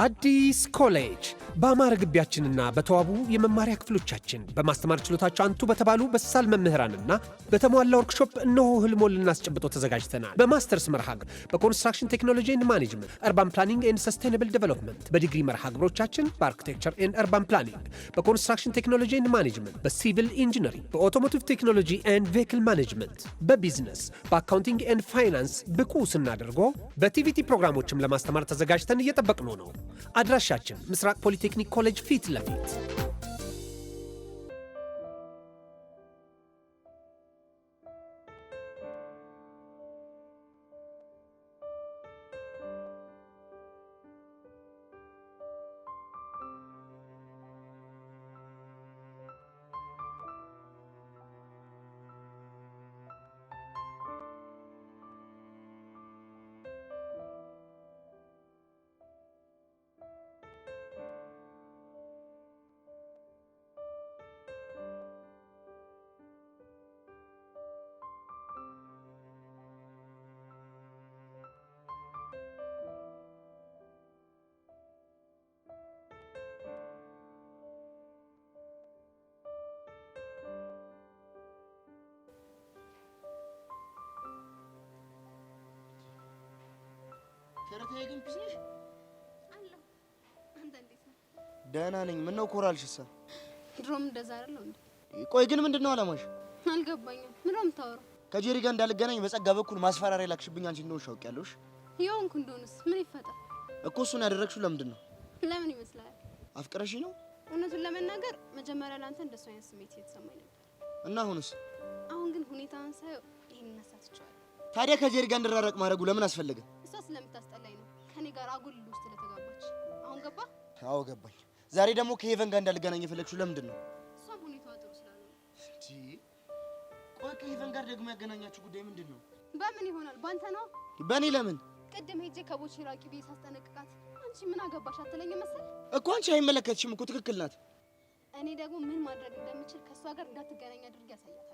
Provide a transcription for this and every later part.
አዲስ ኮሌጅ በአማረ ግቢያችንና በተዋቡ የመማሪያ ክፍሎቻችን በማስተማር ችሎታቸው አንቱ በተባሉ በሳል መምህራንና በተሟላ ወርክሾፕ እነሆ ህልሞን ልናስጨብጦ ተዘጋጅተናል። በማስተርስ መርሃ ግብር በኮንስትራክሽን ቴክኖሎጂ ኤንድ ማኔጅመንት፣ አርባን ፕላኒንግ ኤንድ ሰስቴናብል ዴቨሎፕመንት፣ በዲግሪ መርሃ ግብሮቻችን በአርኪቴክቸር ኤንድ አርባን ፕላኒንግ፣ በኮንስትራክሽን ቴክኖሎጂ ኤንድ ማኔጅመንት፣ በሲቪል ኢንጂነሪንግ፣ በኦቶሞቲቭ ቴክኖሎጂ ኤንድ ቬሂክል ማኔጅመንት፣ በቢዝነስ፣ በአካውንቲንግ ኤንድ ፋይናንስ ብቁ ስናደርጎ በቲቪቲ ፕሮግራሞችም ለማስተማር ተዘጋጅተን እየጠበቅነው ነው። አድራሻችን ምስራቅ ፖሊቴክኒክ ኮሌጅ ፊት ለፊት። ተረታዬ ግን ፒስ ነሽ? አለሁ። አንተ እንዴት ነህ? ደህና ነኝ። ምን ነው ኮራልሽሳ? ድሮም እንደዛ አይደለም እንዴ? ቆይ ግን ምንድነው አላማሽ? አልገባኝም። ምን ነው የምታወራው? ከጄሪ ጋር እንዳልገናኝ በጸጋ በኩል ማስፈራሪያ ላክሽብኝ አንቺ እንደሆንሽ አውቄያለሁሽ። የሆንኩ እንደሆነስ ምን ይፈጠር? እኮ እሱን ያደረግሽው ለምንድን ነው? ለምን ይመስላል? አፍቅረሽ ነው? እውነቱን ለመናገር መጀመሪያ ላንተ እንደሱ አይነት ስሜት እየተሰማኝ ነበር። እና አሁንስ? አሁን ግን ሁኔታውን ሳየው ይሄን ነሳትቻለሁ። ታዲያ ከጄሪ ጋር እንድራረቅ ማድረጉ ለምን አስፈለገ? እሷ ስለምታስጠላኝ ነው። ከኔ ጋር አጉል ውስጥ ለተጋባች። አሁን ገባ? አዎ ገባኝ። ዛሬ ደግሞ ከሄቨን ጋር እንዳልገናኝ የፈለግሽው ለምንድን ነው? እሷም ሁኔታዋ ጥሩ ስላልሆነ። ቆይ ከሄቨን ጋር ደግሞ ያገናኛችሁ ጉዳይ ምንድን ነው? በምን ይሆናል? ባንተ ነው። በእኔ ለምን? ቅድም ሄጄ ከቦቼ ራቂ ብዬ ሳስጠነቅቃት አንቺ ምን አገባሽ አትለኝም መሰል? እኮ አንቺ አይመለከትሽም እኮ ትክክል ናት። እኔ ደግሞ ምን ማድረግ እንደምችል ከእሷ ጋር እንዳትገናኝ አድርጌ ያሳያታለሁ።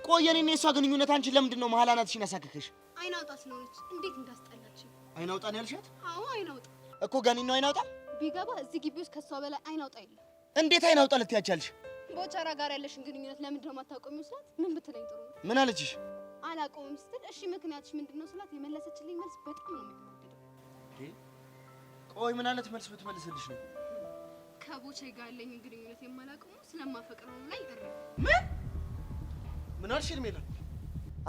ቆይ የኔና የእሷ ግንኙነት አንቺ ለምንድን ነው መሀል አናትሽን ያሳክክሽ? አይናውጣ ስለሆነች እንዴት እንዳስጠላችኝ። አይናውጣ ነው ያልሻት? አዎ አይናውጣ እኮ ገኒ ነው አይናውጣ። ቢገባ እዚህ ግቢ ውስጥ ከሷ በላይ አይናውጣ የለም። እንዴት አይናውጣ ልትያቻልሽ? ቦቻራ ጋር ያለሽን ግንኙነት ለምንድን ነው የማታውቀው ስላት ምን ብትለኝ ጥሩ ነው? ምን አለችሽ? አላውቀውም ስትል እሺ ምክንያትሽ ምንድነው ስላት የመለሰችልኝ መልስ በጣም ነው የሚወደደው። ቆይ ምን አይነት መልስ ብትመልስልሽ ነው? ከቦቼ ጋር ያለኝ ግንኙነት የማላውቀው ስለማፈቅረው ላይ እረ ምን አልሽ ሄርሜላ?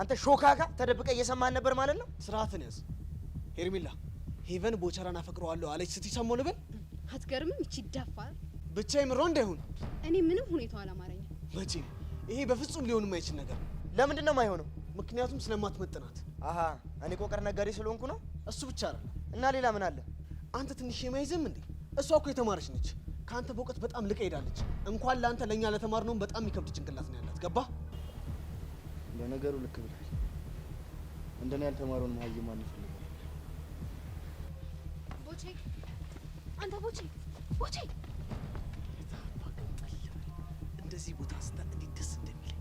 አንተ ሾካካ ተደብቀ እየሰማን ነበር ማለት ነው? ስርዓትን ያዝ ሄርሜላ። ሄቨን ቦቸራን አፈቅረዋለሁ አለች ስትሰማው ልበል? አትገርምም? እቺ ደፋር ብቻ ይምሮ እንዳይሆን እኔ ምንም ሁኔታው አላማረኝም። መቼ ይሄ በፍጹም ሊሆን የማይችል ነገር። ለምንድን ነው የማይሆነው? ምክንያቱም ስለማትመጥናት። አሃ እኔ ቆቀር ነጋዴ ስለሆንኩ ነው? እሱ ብቻ አይደለም እና ሌላ ምን አለ? አንተ ትንሽ የማይዘም እንዴ? እሷ እኮ የተማረች ነች። ካንተ በእውቀት በጣም ልቀ ሄዳለች። እንኳን ለአንተ ለኛ ለተማርነው በጣም የሚከብድ ጭንቅላት ነው ያላት። ገባ? ለነገሩ ልክ ብለህ እንደኔ ያልተማረውን ማህየም ማን ይፈልጋል? ቦቼ አንተ ቦቼ እንደዚህ ቦታ ስታ እንዴት ደስ እንደሚለኝ።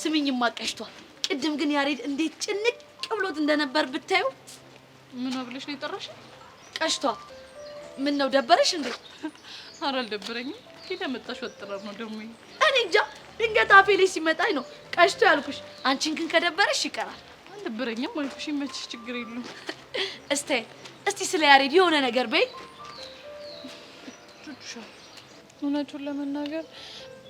ስሚኝማ ቀሽቷል። ቅድም ግን ያሬድ እንዴት ጭንቅ ብሎት እንደነበር ብታዩ። ምን አብለሽ ነው የጠራሽ? ቀሽቷል። ምን ነው ደበረሽ እንዴ? ኧረ አልደበረኝም። ኪደ መጣሽ ወጥረር ነው ደሞ። እኔ እንጃ ድንገት አፌ ላይ ሲመጣኝ ነው ቀሽቶ ያልኩሽ። አንቺን ግን ከደበረሽ ይቀራል። አልደበረኝም አልኩሽ። መችሽ ችግር የለም። እስቲ ስለ ያሬድ የሆነ ነገር በይ። ቹቹ እውነቱን ለመናገር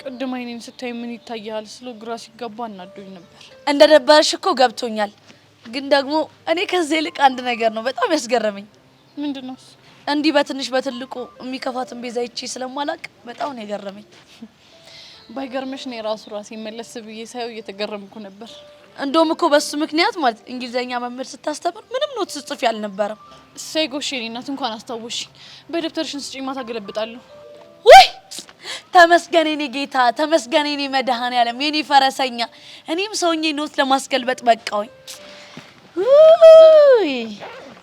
ቅድም አይኔን ስታይ ምን ይታያል ስለ ግራ ሲገባ እናዶኝ ነበር። እንደደበረሽ እኮ ገብቶኛል። ግን ደግሞ እኔ ከዚህ ይልቅ አንድ ነገር ነው በጣም ያስገረመኝ። ምንድነው? እንዲህ በትንሽ በትልቁ የሚከፋትን ቤዛ ይቺ ስለማላቅ በጣም ነው የገረመኝ። ባይገርምሽ ነው ራሴ መለስ ብዬ ሳይው እየተገረምኩ ነበር። እንደውም እኮ በሱ ምክንያት ማለት እንግሊዘኛ መምህር ስታስተምር ምንም ኖት ጽፍ ያልነበረ። ሳይጎሽ የኔ እናት እንኳን አስታወሽኝ። በደብተርሽን ስጪኝ ማታ ገለብጣለሁ። ወይ ተመስገን የኔ ጌታ፣ ተመስገን የኔ መድኃኔዓለም፣ የኔ ፈረሰኛ። እኔም ሰውኜ ኖት ለማስገልበጥ በቃውኝ።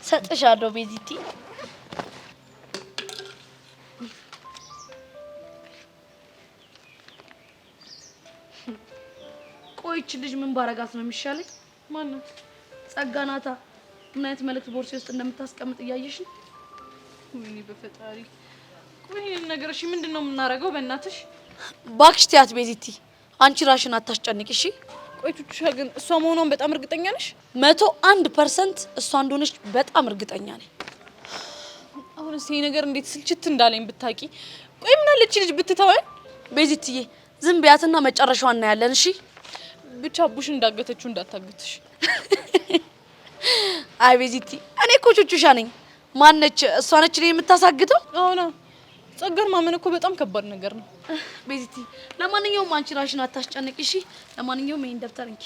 ሰጥሻለሁ ቤዚቲ። ቆይች ልጅ ምን ባረጋት ነው የሚሻለኝ? ማነው? ጸጋ ናታ። ምን አይነት መልእክት ቦርሴ ውስጥ እንደምታስቀምጥ እያየሽ ነው? ወይኔ በፈጣሪ። ቆይ ይሄን ነገር እሺ ምንድነው የምናረገው? በእናትሽ ባክሽ ትያት ቤዚቲ። አንቺ ራሽን አታስጨንቂ እሺ? ቆይ ቱቹሻ ግን እሷ መሆኗን በጣም እርግጠኛ ነሽ? 101% እሷ እንደሆነች በጣም እርግጠኛ ነኝ። አሁን ይሄ ነገር እንዴት ስልችት እንዳለኝ ብታቂ። ቆይ ምን አለች ልጅ ብትተወን? ቤዚትዬ ዝም ቢያትና መጨረሻው እናያለን እሺ? ብቻ ቡሽ እንዳገተችው እንዳታገትሽ። አይ ቤዚቲ እኔ እኮ ቹቹሻ ነኝ። ማነች እሷ ነች እኔ የምታሳግተው? አሁን ጸጋን ማመን እኮ በጣም ከባድ ነገር ነው ቤዚቲ። ለማንኛውም አንቺ ራሽን አታስጨንቂ እሺ? ለማንኛውም ይሄን ደብተር እንኪ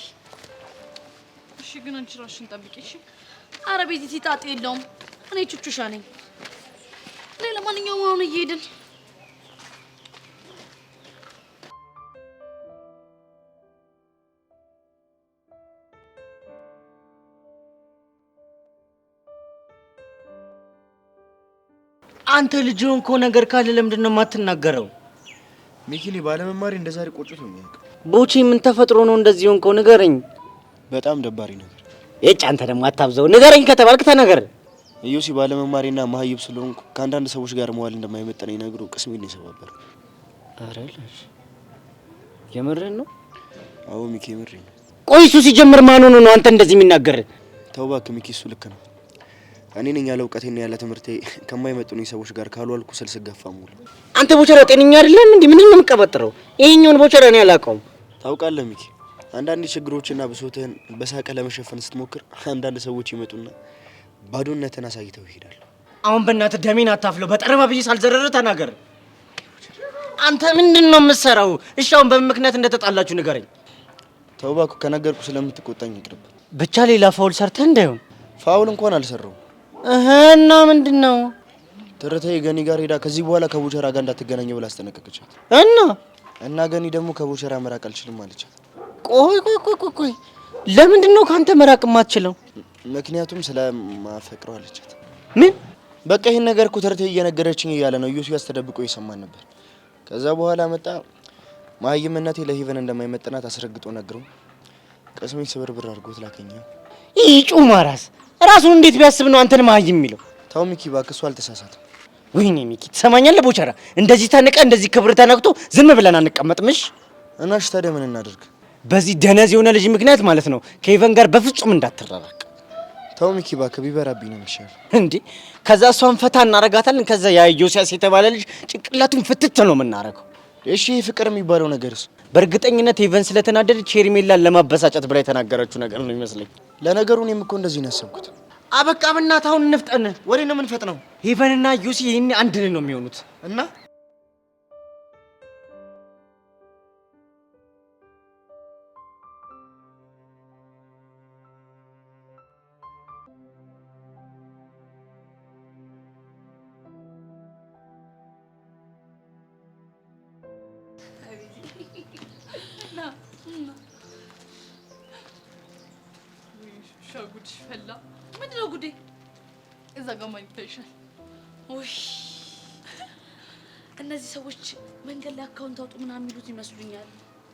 እሺ? ግን አንቺ ራሽን ጠብቂ እሺ? አረ ቤዚቲ ጣጣ የለውም። እኔ ቹቹሻ ነኝ። ለማንኛውም አሁን እየሄድን አንተ ልጅ ሆንኮ ነገር ካለ ለምንድን ነው የማትናገረው? ሚኪኒ ባለመማሪ እንደዛሬ ቆጭቶ የሚያውቅ ቦቼ ምን ተፈጥሮ ነው እንደዚህ ሆንኮ? ንገረኝ። በጣም ደባሪ ነገር። እጭ አንተ ደግሞ አታብዘው። ንገረኝ ከተባልክ ተናገር። ኢዮሲ ባለመማሪና መሀይብ ስለሆንኩ ከአንዳንድ ሰዎች ጋር መዋል እንደማይመጠነኝ ነግሮ ቅስሜን ነው የሰባበረው። ኧረ ልጅ የምርህን ነው? አዎ ሚኪ የምሬን ነው። ቆይ እሱ ሲጀምር ማን ሆኖ ነው አንተ እንደዚህ የሚናገር? ተው እባክህ ሚኪ፣ እሱ ልክ ነው። እኔ ነኝ ያለ እውቀቴና ያለ ትምህርቴ ከማይመጡኝ ሰዎች ጋር ካልዋልኩ ስልስገፋ ሙሉ። አንተ ቦቸራ ጤነኛ አይደለም እንዴ? ምንድን ነው የምትቀበጥረው? ይሄኛውን ቦቸራ እኔ አላውቀውም። ታውቃለህ ሚኪ፣ አንዳንድ ችግሮችና ብሶትህን በሳቀ ለመሸፈን ስትሞክር አንዳንድ ሰዎች ይመጡና ባዶነትን አሳይተው ይሄዳሉ። አሁን በእናትህ ደሜን አታፍለው። በጠረባ ብዬ ሳልዘረረ ተናገር። አንተ ምንድን ነው የምትሰራው? እሺ አሁን በምን ምክንያት እንደተጣላችሁ ንገረኝ። ተው እባክህ፣ ከነገርኩ ስለምትቆጣኝ ይቅርብ። ብቻ ሌላ ፋውል ሰርተህ እንዳይሆን። ፋውል እንኳን አልሰራው። እና ምንድነው? ትርታዬ ገኒ ጋር ሄዳ ከዚህ በኋላ ከቦቸራ ጋር እንዳትገናኝ ብላ አስጠነቀቀቻት። እና ገኒ ደግሞ ከቦቸራ መራቅ አልችልም አለቻት። ቆይ ለምንድን ነው ካንተ መራቅ የማትችለው? ምክንያቱም ስለማፈቅረው አለቻት። ምን? በቃ ይሄን ነገር እኮ ትርታዬ እየነገረችኝ እያለ ነው ኢዮሲ ያስተደብቆ ይሰማን ነበር። ከዛ በኋላ መጣ ማህይምነቴ ለሂቨን እንደማይመጥናት አስረግጦ ነግረው ቀስሜን ስብርብር አድርጎት ላከኝ። ይህ ጩማ ራሱን እንዴት ቢያስብ ነው አንተን ማህይም የሚለው? ታው ሚኪ እባክህ፣ እሱ አልተሳሳተም። ወይኔ ሚኪ ትሰማኛለህ? ቦቸራ እንደዚህ ተንቀ እንደዚህ ክብር ተነክቶ ዝም ብለን አንቀመጥምሽ። እናሽ ታዲያ ምን እናድርግ? በዚህ ደነዝ የሆነ ልጅ ምክንያት ማለት ነው ከሄቨን ጋር በፍጹም እንዳትራራቅ። ታው ሚኪ እባክህ፣ ቢበራብኝ ነው የሚሻለው እንዴ። ከዛ እሷን ፈታ እናረጋታለን። ከዛ ያ ዮሲያስ የተባለ ልጅ ጭንቅላቱን ፍትት ነው የምናረገው። እሺ ፍቅር የሚባለው ነገርስ? በእርግጠኝነት ሄቨን ስለተናደደች ሄርሜላን ለማበሳጨት ብላ የተናገረችው ነገር ነው ይመስለኝ። ለነገሩ እኔም እኮ እንደዚህ ነው ያሰብኩት። አበቃ በእናትህ አሁን እንፍጠን። ወዴ ነው የምንፈጥነው? ሄቨንና ዮሲ ይሄን አንድ ነው የሚሆኑት እና ሻጉድሽ ፈላ። ምንድነው ጉዴ? እዛ ጋር ማን ይታይሻል? ውይ እነዚህ ሰዎች መንገድ ላይ አካውንት አውጡ ምናምን የሚሉት ይመስሉኛል።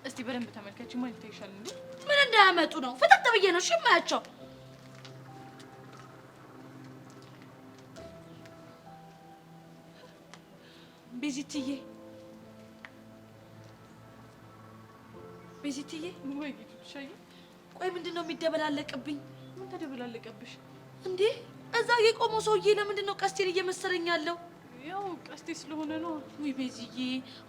እስቲ በደንብ ተመልከቺ። ማን ይታይሻል እንዴ? ምን እንዳያመጡ ነው? ፍጠጥ ብዬ ነው እሺ የማያቸው። ቤዚትዬ ወይ ሻይ። ቆይ ምንድነው የሚደበላለቅብኝ? ምን ተደበላለቀብሽ እንዴ? እዛ የቆመው ሰውዬ ለምንድን ነው ቀስቴን እየመሰለኝ ያለው? ያው ቀስቴ ስለሆነ ነው። ውይ ቤዚዬ፣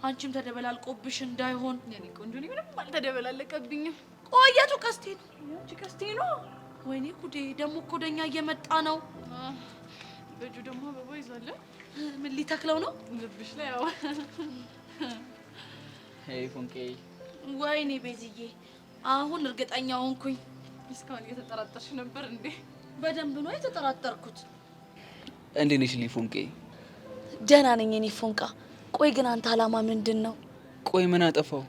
አንቺም ተደበላልቆብሽ እንዳይሆን። የኔ ቆንጆ፣ እኔ ምንም አልተደበላለቀብኝም። ቆየቱ ቀስቴ ነው። ያንቺ ቀስቴ ነው። ወይኔ ጉዴ! ደግሞ እኮ ወደኛ እየመጣ ነው። በእጁ ደግሞ አበባ ይዛለ። ምን ሊተክለው ነው? ልብሽ ላይ። ያው ሄይ ፎንቄ። ወይኔ ቤዚዬ፣ አሁን እርግጠኛ ሆንኩኝ። እስካሁን እየተጠራጠርሽ ነበር እንዴ? በደንብ ነው የተጠራጠርኩት። እንዴት ነሽ ፎንቄ? ደህና ነኝ የኔ ፎንቃ። ቆይ ግን አንተ አላማ ምንድን ነው? ቆይ ምን አጠፋው?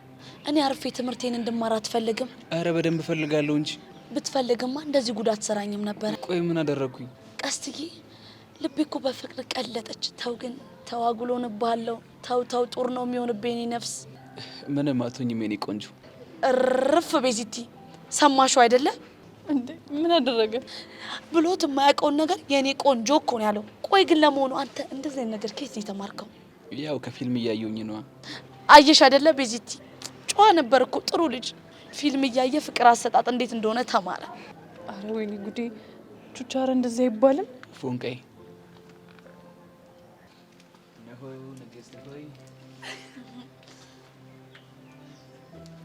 እኔ አርፌ ትምህርቴን እንድማር አትፈልግም? አረ በደንብ እፈልጋለሁ እንጂ። ብትፈልግማ እንደዚህ ጉዳት ሰራኝም ነበር። ቆይ ምን አደረኩኝ? ቀስትዬ ልቤ እኮ በፍቅር ቀለጠች። ተው ግን ተዋጉሎንብሃለሁ። ተው ጦር ነው የሚሆንብኝ የኔ ነፍስ። ምንም አትሆኝም የኔ ቆንጆ። እርፍ ቤዚቲ ሰማሽው አይደለ እንዴ? ምን አደረገ ብሎት የማያውቀውን ነገር የኔ ቆንጆ እኮ ነው ያለው። ቆይ ግን ለመሆኑ አንተ እንደዚህ አይነት ነገር ከየት ነው የተማርከው? ያው ከፊልም እያየሁኝ ነው። አየሽ አይደለ ቤዚቲ ጨዋ ነበር እኮ ጥሩ ልጅ። ፊልም እያየ ፍቅር አሰጣጥ እንዴት እንደሆነ ተማረ። አረ ወይኔ ጉዴ ቹቻራ እንደዚህ አይባልም። ፎንቃይ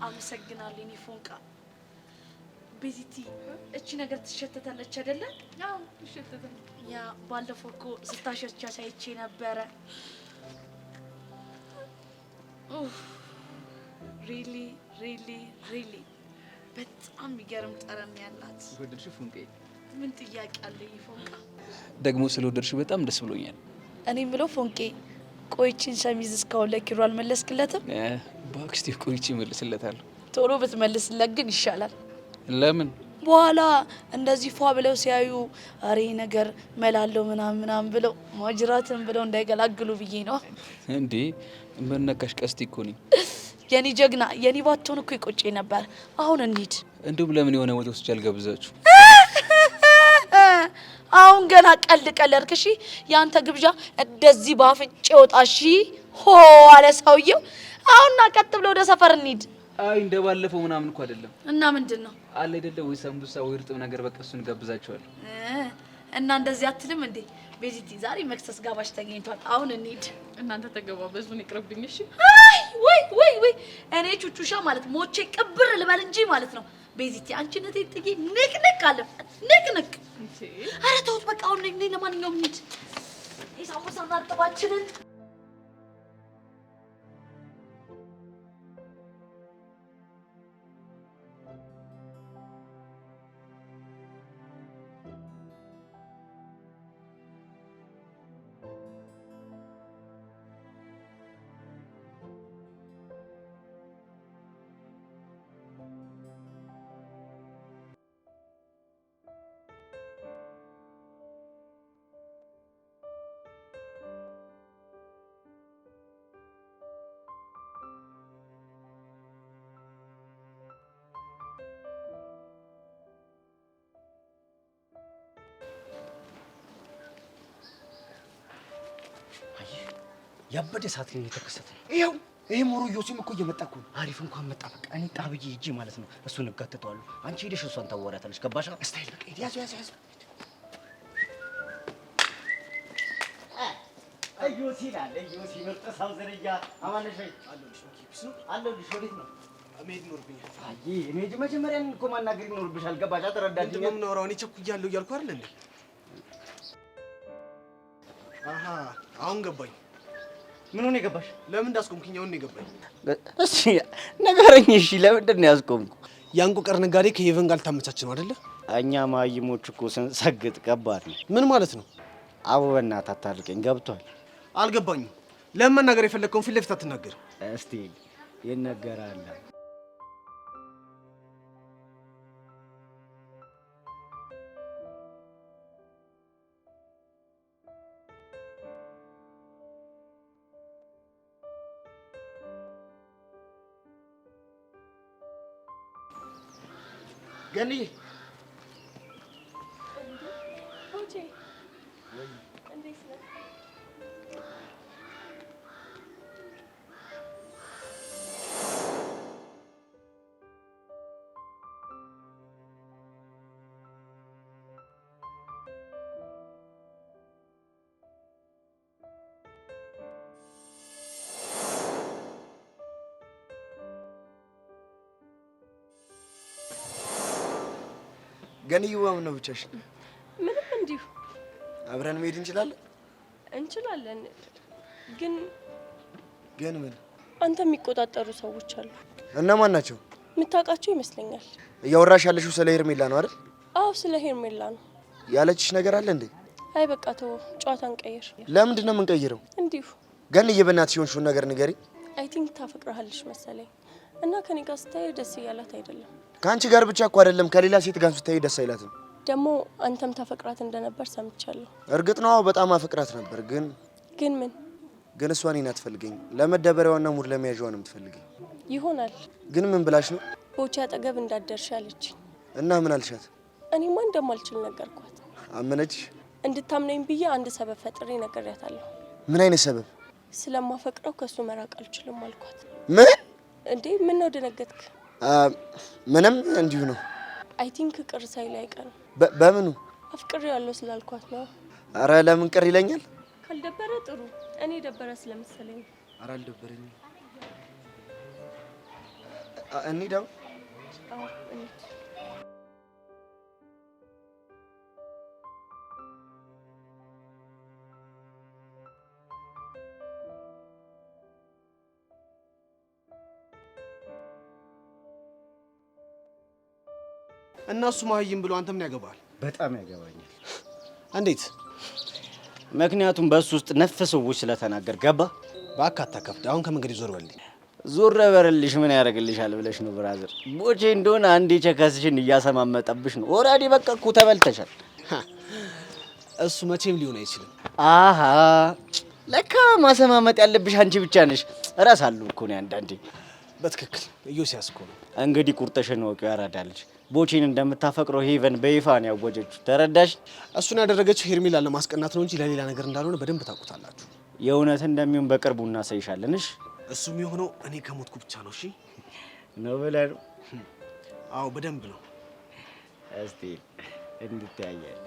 አመሰግናለሁ የኔ ፎንቃ። ቤዚቲ እቺ ነገር ትሸተታለች አይደለ? አዎ ትሸተታለች። ያ ባለፈው እኮ ስታሸቻ ሳይቼ ነበረ። ሪሊ በጣም የሚገርም ጠረን ያላት። ወደድሽ ፎንቃይ? ምን ጥያቄ አለ ፎንቃ? ደግሞ ስለወደድሽ በጣም ደስ ብሎኛል። እኔ የምለው ፎንቄ ቆይቺን ሸሚዝ እስካሁን ለኪሮ አልመለስክለትም? ባክስቲ ቆይቺ እመልስለታለሁ። ቶሎ ብትመልስለት ግን ይሻላል። ለምን? በኋላ እንደዚህ ፏ ብለው ሲያዩ አሬ ነገር መላለው ምናምን ብለው ማጅራትን ብለው እንዳይገላግሉ ብዬ ነው። እንዴ ምን ነካሽ? ቀስቲ እኮ ነኝ የኔ ጀግና። የኔ ባትሆን እኮ ይቆጭ ነበር። አሁን እንሂድ። እንዲሁም ለምን የሆነ ወጥ ውስጥ ያልጋብዛችሁ? አሁን ገና ቀልድክ። እሺ ያንተ ግብዣ እንደዚህ ባፍንጭ ወጣሽ ሆ አለ ሰውየው። አሁንና ቀጥ ብለው ወደ ሰፈር እንሂድ። አይ እንደባለፈው ምናምን እኮ አይደለም። እና ምንድነው አለ አይደለ ወይ ሰምቡሳ ወይ እርጥብ ነገር በቃ እሱን ጋብዛቸዋለሁ። እና እንደዚህ አትልም እንዴ? ቤዚቲ ዛሬ መክሰስ ጋባሽ ተገኝቷል። አሁን እንሂድ። እናንተ ተገባበዙን ይቅርብኝ። እሺ አይ ወይ እኔ ቹቹሻ ማለት ሞቼ ቅብር ልበል እንጂ ማለት ነው። ቤዚቲ አንቺ ነቴ ጥቂ ንቅንቅ አለ ንቅንቅ። አረ ተውት በቃ አሁን ነኝ። ለማንኛውም እንሂድ። የሳሙሳ እርጥባችንን ያበደ ሰዓት ነው የተከሰተ። ይሄው ይሄ ሞሮ ዮሲም እኮ እየመጣ እኮ ነው። አሪፍ እንኳን መጣ። በቃ እኔ ጣብዬ ሂጂ ማለት ነው። እሱን እጋተተዋለሁ። አንቺ ሄደሽ እሷን ታወራታለሽ። ገባሽ? ስታይል በቃ ያዙ። ዮሲ ላለ ዮሲ ምርጥ ሰው ዝርያ አማነሽ ወይ አለሁልሽ። ወዴት ነው መሄድ ይኖርብኛል? አይ እኔ መጀመሪያ እኮ ማናገር ይኖርብሻል። ገባሽ? ተረዳኝ። ምንድን ነው የምናወራው? እኔ ቸኩያለሁ እያልኩ አይደል እንዴ? አሃ አሁን ገባኝ። ምን ሆነ የገባሽ? ለምን እንዳስቆምኩኝ አሁን ነው የገባኝ። እሺ ንገረኝ። እሺ ለምንድን ነው ያስቆምኩ? የአንቆቀር ነጋዴ ከሄቨን ጋር ልታመቻች ነው አይደለ? እኛ ማይሞች እኮ ስንሰግጥ ከባድ ነው። ምን ማለት ነው? አቡ በእናትህ አታልቀኝ። ገብቷል? አልገባኝም። ለምን መናገር የፈለግከውን ፊት ለፊት አትናገር? እስቲ ይነገራል። ገንዬ ገንዬው ነው ብቻሽ? ምንም እንዲሁ አብረን መሄድ እንችላለን? እንችላለን። ግን ምን? አንተ የሚቆጣጠሩ ሰዎች አሉ። እነማን ናቸው? የምታውቃቸው ይመስለኛል። እያወራሽ ያለሽው ስለ ሄርሜላ ነው አይደል? አዎ ስለ ሄርሜላ ነው። ያለችሽ ነገር አለ እንዴ? አይ በቃ ተው፣ ጨዋታን ቀይር። ለምንድን ነው የምንቀይረው? እንዲሁ ገንዬ በእናትሽ የሆንሽውን ነገር ንገሪ። አይ ቲንክ ታፈቅረሃለች መሰለኝ እና ከኔ ጋር ስታይ ደስ እያላት አይደለም። ከአንቺ ጋር ብቻ እኮ አይደለም ከሌላ ሴት ጋር ስታይ ደስ አይላትም። ደግሞ አንተም ታፈቅራት እንደነበር ሰምቻለሁ። እርግጥ ነው በጣም አፈቅራት ነበር፣ ግን ምን ግን እሷ እኔን አትፈልገኝ። ለመደበሪያዋና ሙድ ለመያዣዋ ነው የምትፈልገኝ። ይሆናል። ግን ምን ብላሽ ነው? ቦቼ አጠገብ እንዳትደርሺ አለች። እና ምን አልሻት? እኔማ እንደማልችል ነገርኳት። አመነችሽ? እንድታምነኝ ብዬ አንድ ሰበብ ፈጥሬ ነግሬያታለሁ። ምን አይነት ሰበብ? ስለማፈቅረው ከሱ መራቅ አልችልም አልኳት። ምን እንዴ? ምን ነው ደነገጥክ? ምንም እንዲሁ ነው። አይ ቲንክ ቅር ሳይል አይቀርም። በምኑ? አፍቅሬ ያለው ስላልኳት ነው። አረ ለምን ቅር ይለኛል? ካልደበረ ጥሩ። እኔ ደበረ ስለመሰለኝ። አረ አልደበረኝም። እንሂድ። እንሂድ። እና እሱ ማህይም ብሎ አንተ ምን ያገባል? በጣም ያገባኛል። እንዴት? ምክንያቱም በሱ ውስጥ ነፍ ሰዎች ስለተናገር ገባ። በአካታ ከፍት አሁን ከመንገድ ዞር በልኝ። ዞር በረልሽ ምን ያደርግልሻል ብለሽ ነው ብራዘር። ቦቼ እንደሆነ አንዴ ቸከስሽን እያሰማመጠብሽ ነው። ኦልሬዲ በቃ እኮ ተበልተሻል። እሱ መቼም ሊሆን አይችልም። አሃ ለካ ማሰማመጥ ያለብሽ አንቺ ብቻ ነሽ። እረሳለሁ እኮ ነው አንዳንዴ። በትክክል ኢዮስያስ እኮ ነው። እንግዲህ ቁርጥሽን ወቂው ያራዳልሽ። ቦቼን እንደምታፈቅረው ሄቨን በይፋ ነው ያወጀችው። ተረዳሽ? እሱን ያደረገችው ሄርሜላ ለማስቀናት ነው እንጂ ለሌላ ነገር እንዳልሆነ በደንብ ታውቁታላችሁ። የእውነት እንደሚሆን በቅርቡ እናሳይሻለን። እሺ? እሱም የሆነው እኔ ከሞትኩ ብቻ ነው። እሺ ነው ብለህ ነው? አዎ በደንብ ነው። እስቲ እንድታያለን።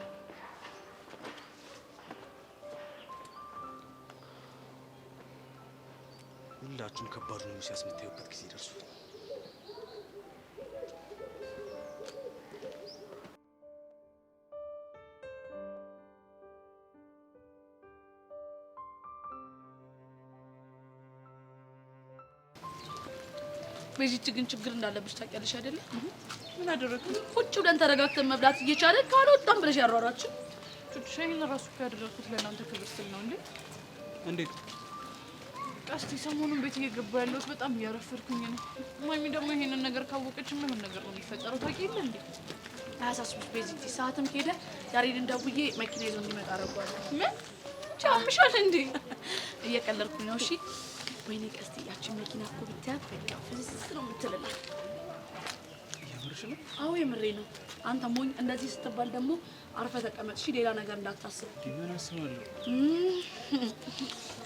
ሁላችሁም ከባድ ነው ሲያስመታዩበት ጊዜ ደርሷል። በዚህ ግን ችግር እንዳለብሽ ታውቂያለሽ አይደለ? ምን አደረኩ? ቁጭ ብለን ተረጋግተን መብላት እየቻለን ካልወጣን ብለሽ ያሯራችን። ሻይን ራሱ ያደረኩት ለእናንተ ክብር ስል ነው እንዴ? እንዴት? ቀስቲ ሰሞኑን ቤት እየገባ ያለሁት በጣም እያረፈድኩኝ ነው። ማሚ ደግሞ ይሄንን ነገር ካወቀች ምን ነገር ነው የሚፈጠረው ታውቂያለሽ እንዴ? አያሳስብሽ ቤዚቲ፣ ሰዓትም ከሄደ ያሬድን ደውዬ መኪና ይዞ እንዲመጣ አደርገዋለሁ። ምን ቻምሻል እንዴ? እየቀለድኩኝ ነው። እሺ ወይኔ ቀስቲ፣ ያችን መኪና እኮ ብታያት በቃ ፍዝዝ ነው የምትልላት። የምርሽ ነው? አዎ የምሬ ነው። አንተ ሞኝ፣ እንደዚህ ስትባል ደግሞ አርፈ ተቀመጥ እሺ፣ ሌላ ነገር እንዳታስብ። ምን አስባለሁ?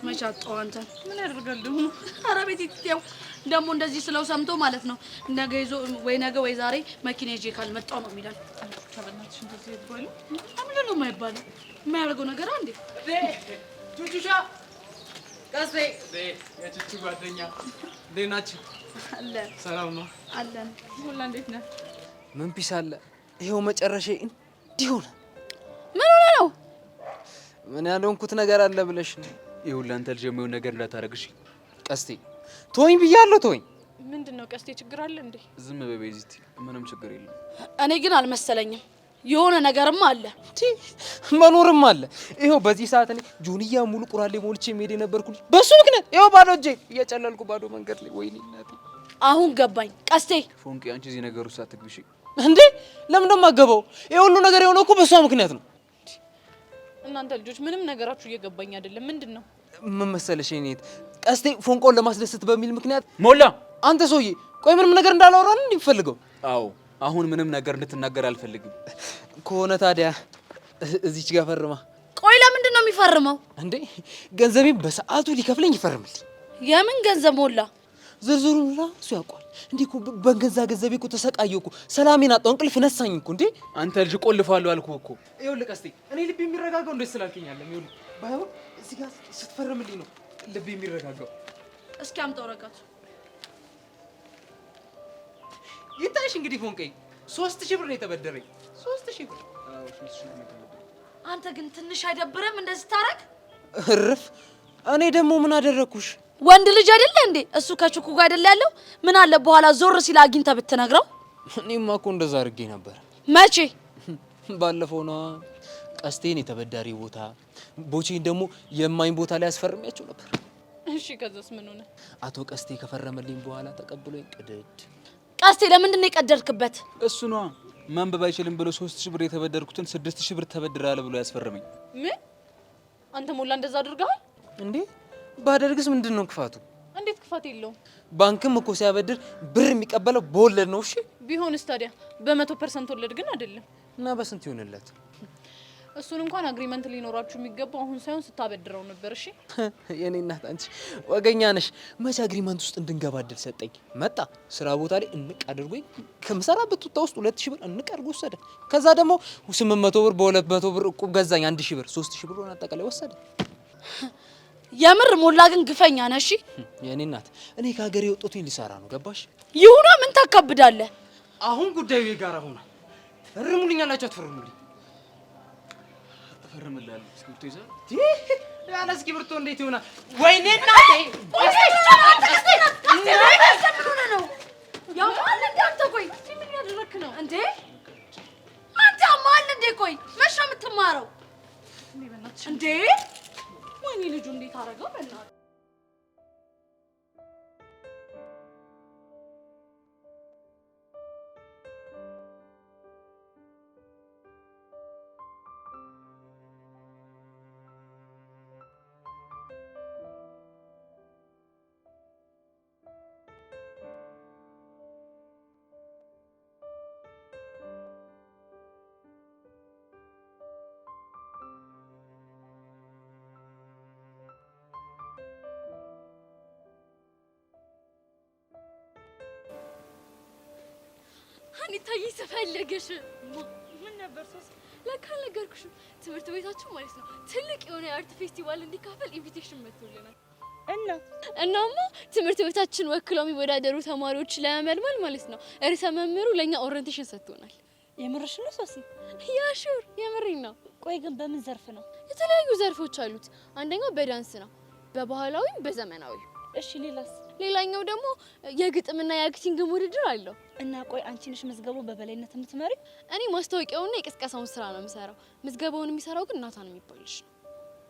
መቻጣው አንተ ምን ያደርጋል ደግሞ? ኧረ ቤት ይትያው ደግሞ እንደዚህ ስለው ሰምቶ ማለት ነው ነገ ይዞ ወይ ነገ ወይ ዛሬ መኪና ይዤ ካልመጣው ነው የሚላል። ተበናትሽ እንደዚህ ይባሉ? ምንድን ነው የማይባለው? የማያደርገው ነገር አንዴ ቹቹሻ ቀስቴ የቹቹ ጓደኛ እንዴት ናችሁ? አለ ሰላም ነው አለን። ሁላ እንዴት ነህ? ምን ፒስ አለ? ይኸው መጨረሻ እንዲህ ሆነ። ምን ሆነ ነው? ምን ያልሆንኩት ነገር አለ ብለሽ ነው? ይኸውልህ አንተ ልጅ የሚሆን ነገር እንዳታረግሽ። ቀስቴ ተወኝ ብያለሁ፣ ተወኝ። ምንድን ነው ቀስቴ? ችግር አለ እንዴ? ዝም በቤዚቲ፣ ምንም ችግር የለም። እኔ ግን አልመሰለኝም። የሆነ ነገርም አለ፣ መኖርም አለ። ይኸው በዚህ ሰዓት እኔ ጆንያ ሙሉ ቁራሌ ሞልቼ መሄድ የነበርኩኝ በሱ ምክንያት ይኸው ባዶ እጄ እየጨለልኩ ባዶ መንገድ ላይ። ወይኔ እናቴ፣ አሁን ገባኝ። ቀስቴ ፎንቄ፣ አንቺ እዚህ ነገር ውስጥ አትግቢሽ እንዴ። ለምን እንደማገባው ይሄ ሁሉ ነገር የሆነው እኮ በሷ ምክንያት ነው። እናንተ ልጆች ምንም ነገራችሁ እየገባኝ አይደለም። ምንድን ነው? ምን መሰለሽ እኔት ቀስቴ ፎንቆን ለማስደሰት በሚል ምክንያት ሞላ። አንተ ሰውዬ ቆይ ምንም ነገር እንዳላወራን እንዲፈልገው። አዎ አሁን ምንም ነገር እንድትናገር አልፈልግም። ከሆነ ታዲያ እዚች ጋር ፈርማ። ቆይ ለምንድን ነው የሚፈርመው እንዴ? ገንዘቤን በሰዓቱ ሊከፍለኝ ይፈርምልኝ። የምን ገንዘብ ሞላ? ዝርዝሩን እሱ ያውቋል። እንዴ እኮ በገንዛ ገንዘቤ እኮ ተሰቃየሁ እኮ፣ ሰላሜን አጣሁ፣ እንቅልፍ ነሳኝ እኮ። እንዴ አንተ ልጅ ቆልፋለሁ አልኩህ እኮ። ይኸውልህ ቀስቴ፣ እኔ ልብ የሚረጋጋው እንዴት ስላልከኝ አይደለም። ይኸውልህ ባይሆን እዚህ ጋር ስትፈርምልኝ ነው ልብ የሚረጋጋው። እስኪ አምጣው ወረቀቱ። ይታይሽ እንግዲህ ፎንቄ 3000 ብር ነው የተበደረኝ። 3000 ብር። አዎ 3000 ብር ነው የተበደረኝ። አንተ ግን ትንሽ አይደብርም እንደዚህ ታረግ? እርፍ። እኔ ደግሞ ምን አደረኩሽ? ወንድ ልጅ አይደለ እንዴ? እሱ ከቹኩ ጋር አይደለ ያለው? ምን አለ በኋላ ዞር ሲል አግኝተህ ብትነግረው? እኔማ እኮ እንደዛ አድርጌ ነበር። መቼ? ባለፈው ነው። ቀስቴን የተበዳሪ ቦታ፣ ቦቼን ደግሞ የማኝ ቦታ ላይ አስፈርሚያቸው ነበር። እሺ ከዛስ ምን ሆነ? አቶ ቀስቴ ከፈረመልኝ በኋላ ተቀብሎኝ ቅድድ። ቀስቴ ለምንድን ነው የቀደድክበት? እሱ ነው ማንበብ አይችልም ብሎ 3000 ብር የተበደርኩትን 6000 ብር ተበድራለ ብሎ ያስፈረመኝ። ምን? አንተ ሞላ እንደዛ አድርገሃል እንዴ? ባደርግስ ምንድነው ክፋቱ? እንዴት ክፋት የለውም? ባንክም እኮ ሲያበድር ብር የሚቀበለው በወለድ ነው። እሺ ቢሆንስ ታዲያ በ100% ወለድ ግን አይደለም። እና በስንት ይሆንለት? እሱን እንኳን አግሪመንት ሊኖራችሁ የሚገባው አሁን ሳይሆን ስታበድረው ነበር። እሺ የኔ እናት አንቺ ወገኛ ነሽ። መቼ አግሪመንት ውስጥ እንድንገባ እድል ሰጠኝ። መጣ ስራ ቦታ ላይ እንቅ አድርጎኝ ከምሰራበት ቱታ ውስጥ 2000 ብር እንቅ አድርጎ ወሰደ። ከዛ ደግሞ 800 ብር በ200 ብር እቁብ ገዛኝ 1000 ብር 3000 ብር አጠቃላይ ወሰደ። የምር ሞላ ግን ግፈኛ ነህ። እሺ የኔ እናት እኔ ከሀገር የወጡትኝ ሊሰራ ነው ገባሽ? ይሁና ምን ታካብዳለህ? አሁን ጉዳዩ የጋራ ሆኗል። ፈርሙልኝ አላችሁ አትፈርሙልኝ? ፈርምላለሁ። እስክሪብቶ ይዘህ ያለ እስክሪብቶ እንዴት ይሆናል? ወይኔ እናቴ ያማል እንዴ አንተ? ቆይ ምን ያደረክ ነው እንዴ አንተ? ያማል እንዴ? ቆይ መቼ ነው የምትማረው እንዴ? ወይኔ ልጁ እንዴት አደረገው በእናትህ? አንታዬ ስፈልግሽ ምን ነበር ሶስ ለካ አልነገርኩሽም። ትምህርት ቤታችን ማለት ነው ትልቅ የሆነ የአርት ፌስቲቫል እንዲካፈል ኢንቪቴሽን መጥቶልናል። እናማ ትምህርት ቤታችን ወክለው የሚወዳደሩ ተማሪዎች ለመመልመል ማለት ነው ርዕሰ መምህሩ ለኛ ኦሪንቴሽን ሰጥቶናል። የምርሽ ነው ሶሲ? ያሹር የምሬን ነው። ቆይ ግን በምን ዘርፍ ነው? የተለያዩ ዘርፎች አሉት። አንደኛው በዳንስ ነው፣ በባህላዊም በዘመናዊ። እሺ ሌላስ? ሌላኛው ደግሞ የግጥምና የአክቲንግ ውድድር አለው። እና ቆይ አንቺ ነሽ ምዝገባውን በበላይነት የምትመሪ? እኔ ማስታወቂያውና የቅስቀሳውን ስራ ነው የምሰራው። ምዝገባውን የሚሰራው ግን ናታን የሚባል ልጅ ነው።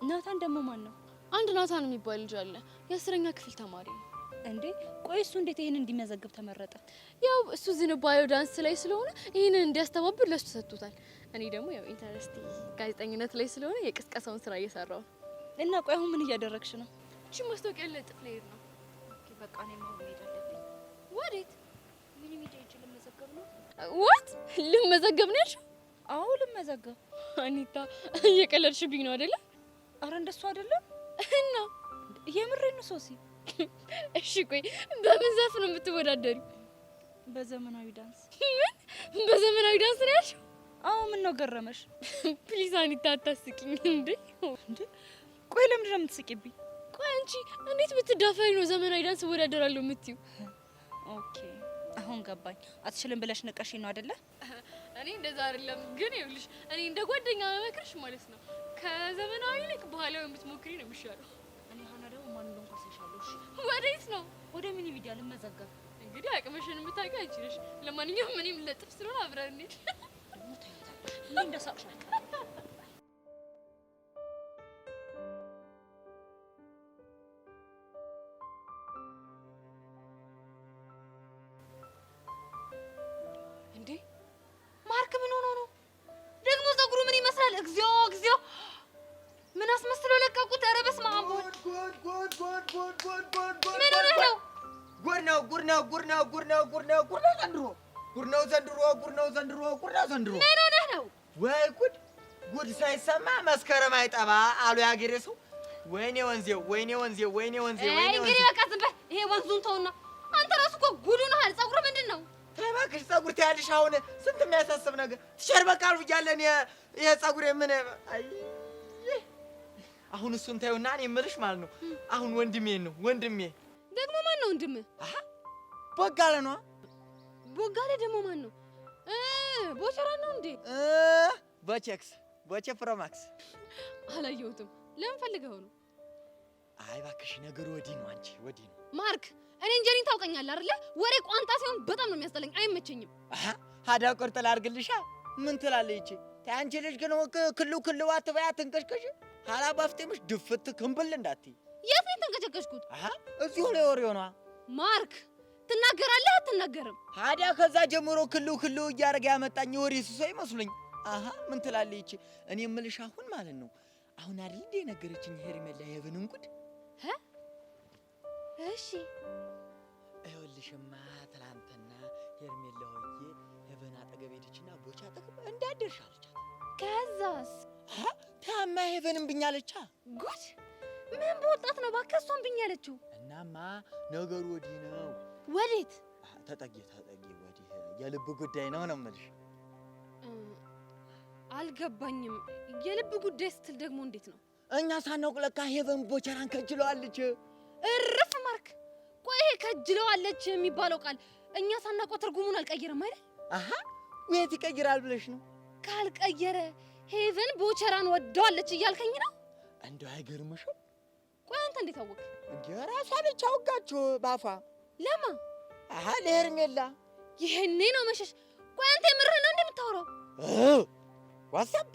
ናታን ደግሞ ማን ነው? አንድ ናታን የሚባል ልጅ አለ። የ10ኛ ክፍል ተማሪ ነው። እንዴ ቆይ እሱ እንዴት ይሄን እንዲመዘግብ ተመረጠ? ያው እሱ ዝንባሌው ዳንስ ላይ ስለሆነ ይሄንን እንዲያስተባብር ለሱ ሰጥቶታል። እኔ ደግሞ ያው ኢንተረስቲ ጋዜጠኝነት ላይ ስለሆነ የቅስቀሳውን ስራ እየሰራው ነው። እና ቆይ አሁን ምን እያደረግሽ ነው? እሺ ማስታወቂያ ለጥፍ ላይ ነው። ኦኬ በቃ እኔ ማው ሄድ አለብኝ። ወዴት? ምን ሚዲያ እጅ ልመዘገብ ነው? ዋት ልመዘገብ ነው ያልሽው? አዎ ልመዘገብ። አኒታ እየቀለድሽብኝ ነው አይደለ? አረ እንደሱ አይደለም። እና የምሬን ነው ሶሲ። እሺ ቆይ በምን ዘርፍ ነው የምትወዳደሪው? በዘመናዊ ዳንስ። ምን በዘመናዊ ዳንስ ነው ያልሽው? አዎ ምን ነው ገረመሽ? ፕሊዝ አኒታ አታስቂኝ እንዴ! ቆይ ለምንድን ነው የምትስቂብኝ? ቆይ አንቺ እንዴት ብትዳፈሪ ነው ዘመናዊ ዳንስ እወዳደራለሁ የምትይው? ኦኬ አሁን ገባኝ። አትችልም ብለሽ ንቀሽ ነው አይደለ? እኔ እንደዛ አይደለም ግን ይኸውልሽ እኔ እንደ ጓደኛ መመክርሽ ማለት ነው ከዘመናዊ ይልቅ ባህላዊ የምትሞክሪ ነው የሚሻለው። እኔ ሀና ደግሞ ማን እንደሆነ ካሰሻለሁ። እሺ ወዴት ነው? ወደ ሚኒ ሚዲያ ልመዘገብ። እንግዲህ አቅምሽን የምታውቂው አንቺ ነሽ። ለማንኛውም እኔም ለጥፍ ስለሆነ አብረን እንሂድ። ደግሞ ታያታለሽ እንዴ እንደሳቅሽ አይቀር። እንዴ ማርክ ምን ሆኖ ነው ደግሞ? ፀጉሩ ምን ይመስላል? እግዚኦ እግዚኦ! ምን አስመስለው ለቀቁት? ኧረ በስመ አብ! ምን ሆነህ ነው? ዘንድሮ ምን ሆነህ ነው? ወይ ጉድ ሳይሰማ መስከረም አይጠባ አሉ ያገሬ ሰው። ወይኔ ወንዜው እንግዲህ በቃ ዝም በል። ይሄ ወንዙን ተውና አንተ ራስህ እኮ ጉዱ ነህ። ፀጉር ምንድን ነው? እባክሽ ፀጉር ትያለሽ። አሁን ስንት የሚያሳስብ ነገር ትሸርበቃሉ እያለን ይሄ ፀጉር ምን አይ አሁን እሱን ታዩና እኔ የምልሽ ማለት ነው አሁን ወንድሜ ደግሞ ማን ነው ወንድምህ? ቦጋለ ነው። ቦጋለ ደግሞ ማን ነው? ቦቸራ ነው እንዴ? ቦቼ ፕሮማክስ አላየሁትም። ለምን ፈልገው ነው? አይ እባክሽ ነገሩ ወዲህ ነው። አንቺ ወዲህ ነው ማርክ። እኔ እንጀሪን ታውቀኛለህ አይደለ? ወሬ ቋንጣ ሲሆን በጣም ነው የሚያስጠላኝ፣ አይመቸኝም። ሀዳ ቁርጥ ላድርግልሻ። ምን ትላለች ይቺ? አንቺ ልጅ ግን ክሉ አትበያ ትንቀሽቀሽ። ሀላ ባፍቴምሽ ድፍት ክንብል እንዳትይ። የት ነው የተንቀጨቀጭኩት? እዚሁ ላይ ወሬው ነዋ። ማርክ ትናገራለህ አትናገርም? ታዲያ ከዛ ጀምሮ ክሉ እያደረገ ያመጣኝ ወሬ ስሶ ይመስሉኝ። ምን ትላለች ይቺ? እኔ የምልሽ አሁን ማለት ነው አሁን አይደል እንደ ነገረችኝ ሄርሜላ የሄቨንን ጉድ። እሺ ይኸውልሽማ ትላንትና ሄርሜላ ሆዬ ሄቨን አጠገብ ሄደችና ቦቻ አጠገብ እንዳደርሽ አለቻት። ከዛስ? ታማ ሄቨንን ብኛለቻ። ጉድ! ምን በወጣት ነው እባክህ እሷን ብኛለችው? እናማ ነገሩ ወዲህ ነው። ወዴት? ተጠጊ ወዲህ የልብ ጉዳይ ነው ነው የምልሽ። አልገባኝም። የልብ ጉዳይ ስትል ደግሞ እንዴት ነው? እኛ ሳናውቅ ለካ ሄቨን ቦቸራን ከጅለዋለች። እርፍ ማርክ። ቆይ ይሄ ከጅለዋለች የሚባለው ቃል እኛ ሳናውቀው ትርጉሙን አልቀየረም አይደል? ወይት ይቀይራል ብለሽ ነው? ካልቀየረ ሄቨን ቦቸራን ወደዋለች እያልከኝ ነው? እንደው አይገርምሽም? ቆይ አንተ እንዴት አወቅ? እንዴ ራሷ ነች አውጋችሁ ባፏ። ለማ? ለሄርሜላ። ይሄኔ ነው መሸሽ። ቆይ አንተ የምርህ ነው እንደምታወራው? ዋትስአፕ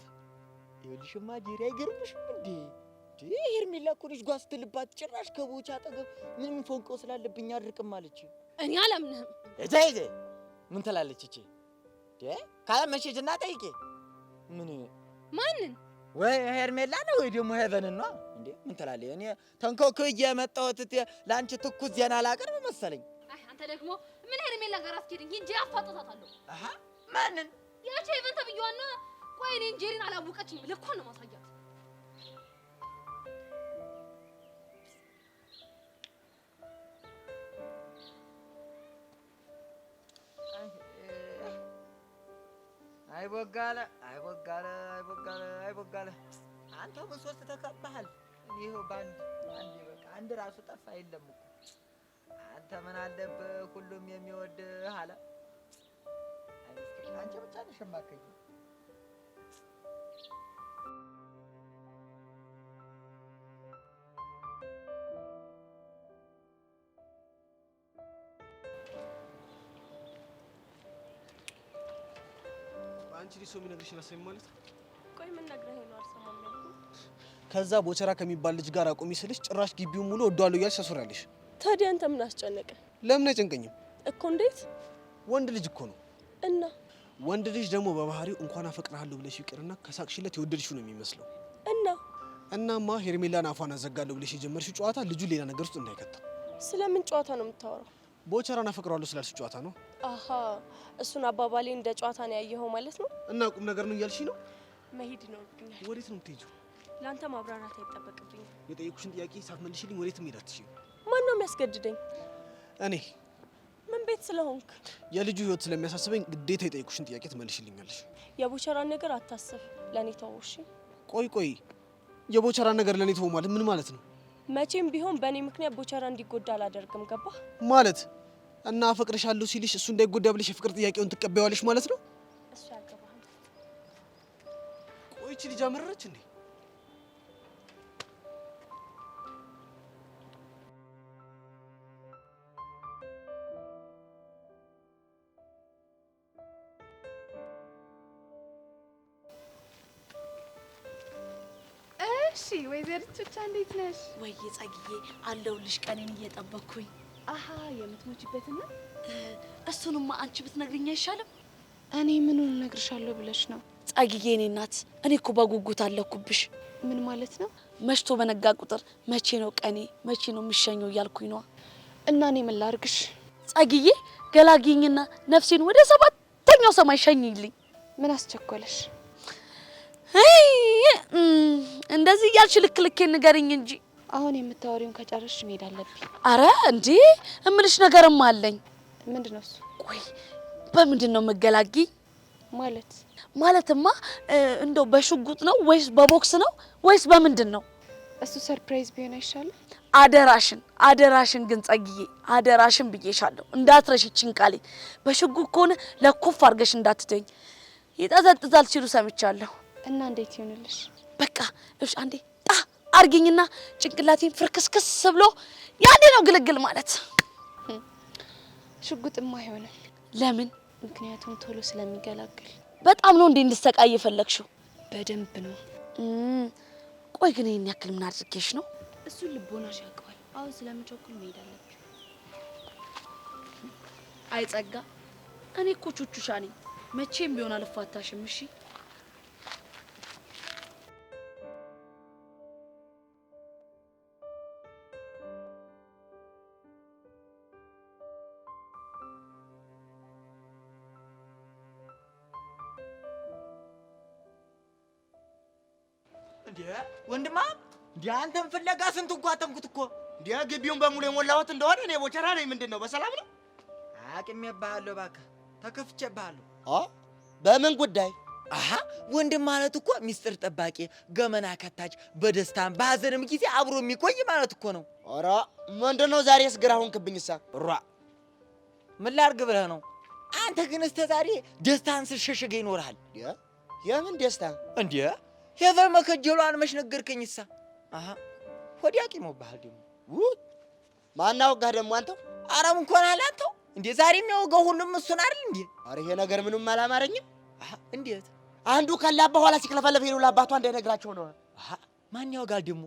ይኸውልሽማ ዲሪ አይገርምሽም እንዴ? ሄርሜላ እኮ ልጅ ጓዝ ስትልባት ጭራሽ ከቦቻ አጠገብ ምንም ፎንቆ ስላለብኝ አድርቅም አለች። እኔ አላምንህም። እዛይዘ ምን ትላለች እቺ? ካላመንሽና ጠይቄ። ምን ማንን? ወይ ሄርሜላ ነው ወይ ደግሞ ሄቨንን ነው እንዴ? ምን ትላለች? እኔ ተንኮክዬ የመጣሁት ለአንቺ ትኩስ ዜና ላቀርብ መሰለኝ። አይ አንተ ደግሞ ምን ሄርሜላ ጋር አስኬድኝ እንጂ አፋጣታለሁ። ማንን? ያቺ ሄቨን ተብዬዋና። ቆይ እኔ እንጀሪን አላወቀችኝም። ልኳን ነው ማሳያት። አይቦጋለ አንተ በሶስት ተከባሃል። ይሄው ባንድ በቃ አንድ ራሱ ጠፋ የለም እኮ። አንተ ምን አለብህ ሁሉም የሚወድህ አለ። አንቺ ብቻ ነሽ የማከኝ። አንቺ ሊሶ የሚነግርሽ አሰሚ ማለት ነው? ቆይ ምን ነግረኸኝ ነው አልሰማም ያልኩህ? ከዛ ቦቸራ ከሚባል ልጅ ጋር አቁሚ ስልሽ ጭራሽ ግቢውን ሙሉ ወዷለሁ እያልሽ ታስወራለሽ። ታዲያ አንተ ምን አስጨነቀ? ለምን አይጨንቀኝም እኮ። እንዴት? ወንድ ልጅ እኮ ነው። እና ወንድ ልጅ ደግሞ በባህሪው እንኳን አፈቅርሃለሁ ብለሽ ይቅርና ከሳቅሽለት የወደድሽው ነው የሚመስለው። እናማ ሄርሜላን አፏን አዘጋለሁ ብለሽ የጀመርሽው ጨዋታ ልጁ ሌላ ነገር ውስጥ እንዳይከታ። ስለምን ጨዋታ ነው የምታወራው? ቦቸራን አፈቅረዋለሁ ስላልሽ ጨዋታ ነው። እሱን አባባሌ እንደ ጨዋታ ነው ያየኸው ማለት ነው? እና ቁም ነገር ነው እያልሽ ነው? መሄድ ይኖርብኛል። ወዴት ነው የምትሄጂው? ለአንተ ማብራራት አይጠበቅብኝም። የጠየኩሽን ጥያቄ ሳትመልሽልኝ ወዴት መሄድ አትችይም። ማን ነው የሚያስገድደኝ? እኔ። ምን ቤት ስለሆንክ? የልጁ ህይወት ስለሚያሳስበኝ ግዴታ የጠየኩሽን ጥያቄ ትመልሽልኛለሽ። የቦቸራን ነገር አታስብ፣ ለእኔ ተወው እሺ? ቆይ የቦቸራን ነገር ለእኔ ተወው ማለት ምን ማለት ነው? መቼም ቢሆን በእኔ ምክንያት ቦቸራ እንዲጎዳ አላደርግም። ገባህ? ማለት እና አፈቅርሻለሁ ሲልሽ እሱ እንዳይጎዳ ብለሽ የፍቅር ጥያቄውን ትቀበያለሽ ማለት ነው? እሱ ያገባሃል። ቆይ እቺ ልጅ አመረረች እንዴ? እሺ ወይዘሪት ቹቻ እንዴት ነሽ? ወይ ጸግዬ አለሁልሽ ቀኔን እየጠበቅኩኝ። የምትሞችበትና እሱንማ አንቺ ብትነግሪኝ አይሻልም? እኔ ምኑን እነግርሻለሁ ብለሽ ነው? ጸግዬ እኔ እናት እኔ እኮ በጉጉት አለኩብሽ። ምን ማለት ነው? መሽቶ በነጋ ቁጥር መቼ ነው ቀኔ መቼ ነው የሚሸኘው እያልኩኝ ነው። እና እኔ ምን ላድርግሽ? ጸግዬ ገላግኝና ነፍሴን ወደ ሰባተኛው ሰማይ ሸኝልኝ። ምን አስቸኮለሽ? እንደዚህ እያልሽ ልክ ልኬን ንገሪኝ እንጂ። አሁን የምታወሪውን ከጨረስሽ መሄድ አለብኝ። አረ እንዴ እምልሽ ነገርም አለኝ። ምንድነው እሱ? ቆይ በምንድን ነው መገላግኝ? ማለትማ እንደው በሽጉጥ ነው ወይስ በቦክስ ነው ወይስ በምንድን ነው? እሱ ሰርፕራይዝ ቢሆን አይሻልም? አደራሽን ግን ጸግዬ አደራሽን ብዬሻለሁ እንዳትረሽችን ቃሌ። በሽጉጥ ከሆነ ለኮፍ አድርገሽ እንዳትተኝ ይጠዘጥዛል ሲሉ ሰምቻለሁ። እና እንዴት ይሆንልሽ? በቃ እሺ አንዴ ጣ አርግኝና ጭንቅላቴን ፍርክስክስ ብሎ ያኔ ነው ግልግል ማለት። ሽጉጥማ አይሆንም። ለምን? ምክንያቱም ቶሎ ስለሚገላግል። በጣም ነው እንዴ እንድሰቃይ የፈለግሽው? በደንብ ነው። ቆይ ግን ይሄን ያክል ምን አድርጌሽ ነው? እሱን ልቦናሽ ያውቀዋል። አሁን ስለምቸኩል መሄድ አለብኝ። አይ ጸጋ፣ እኔ እኮ ቹቹሻ ነኝ። መቼም ቢሆን አልፋታሽም። እሺ እንዴ ወንድማ እንዴ አንተን ፍለጋ ስንት ጓተንኩት እኮ እንዴ ግቢውን በሙሉ የሞላሁት እንደሆነ እኔ ቦቸራ ነኝ። ምንድነው በሰላም ነው? አቅሜብሃለሁ እባክህ ተከፍቼብሃለሁ። በምን ጉዳይ? አሃ ወንድም ማለት እኮ ሚስጥር ጠባቂ፣ ገመና ከታች፣ በደስታም በሐዘንም ጊዜ አብሮ የሚቆይ ማለት እኮ ነው። ኧረ ምንድነው ዛሬስ ግራ ሆንክብኝሳ? ምን ላድርግ ብለህ ነው? አንተ ግን እስከ ዛሬ ደስታን ስትሸሽገ ይኖርሃል። የምን ደስታ እንዴ? ሄቨን መከጀሏን መች ነገርከኝሳ? አሃ ሆዲያ ቂሞብሃል ደግሞ። ማን አወጋህ ደግሞ አንተው? አረም እንኳን አለ አንተው። እንዴ ዛሬ የሚያወጋው ሁሉም እሱን አይደል እንዴ? ኧረ ይሄ ነገር ምንም አላማረኝም። አሃ እንዴት? አንዱ ከላባ ኋላ ሲክለፈለፍ ሄዶ ለአባቷ እንዳይነግራቸው ነው። አሃ ማን ያወጋል ደግሞ?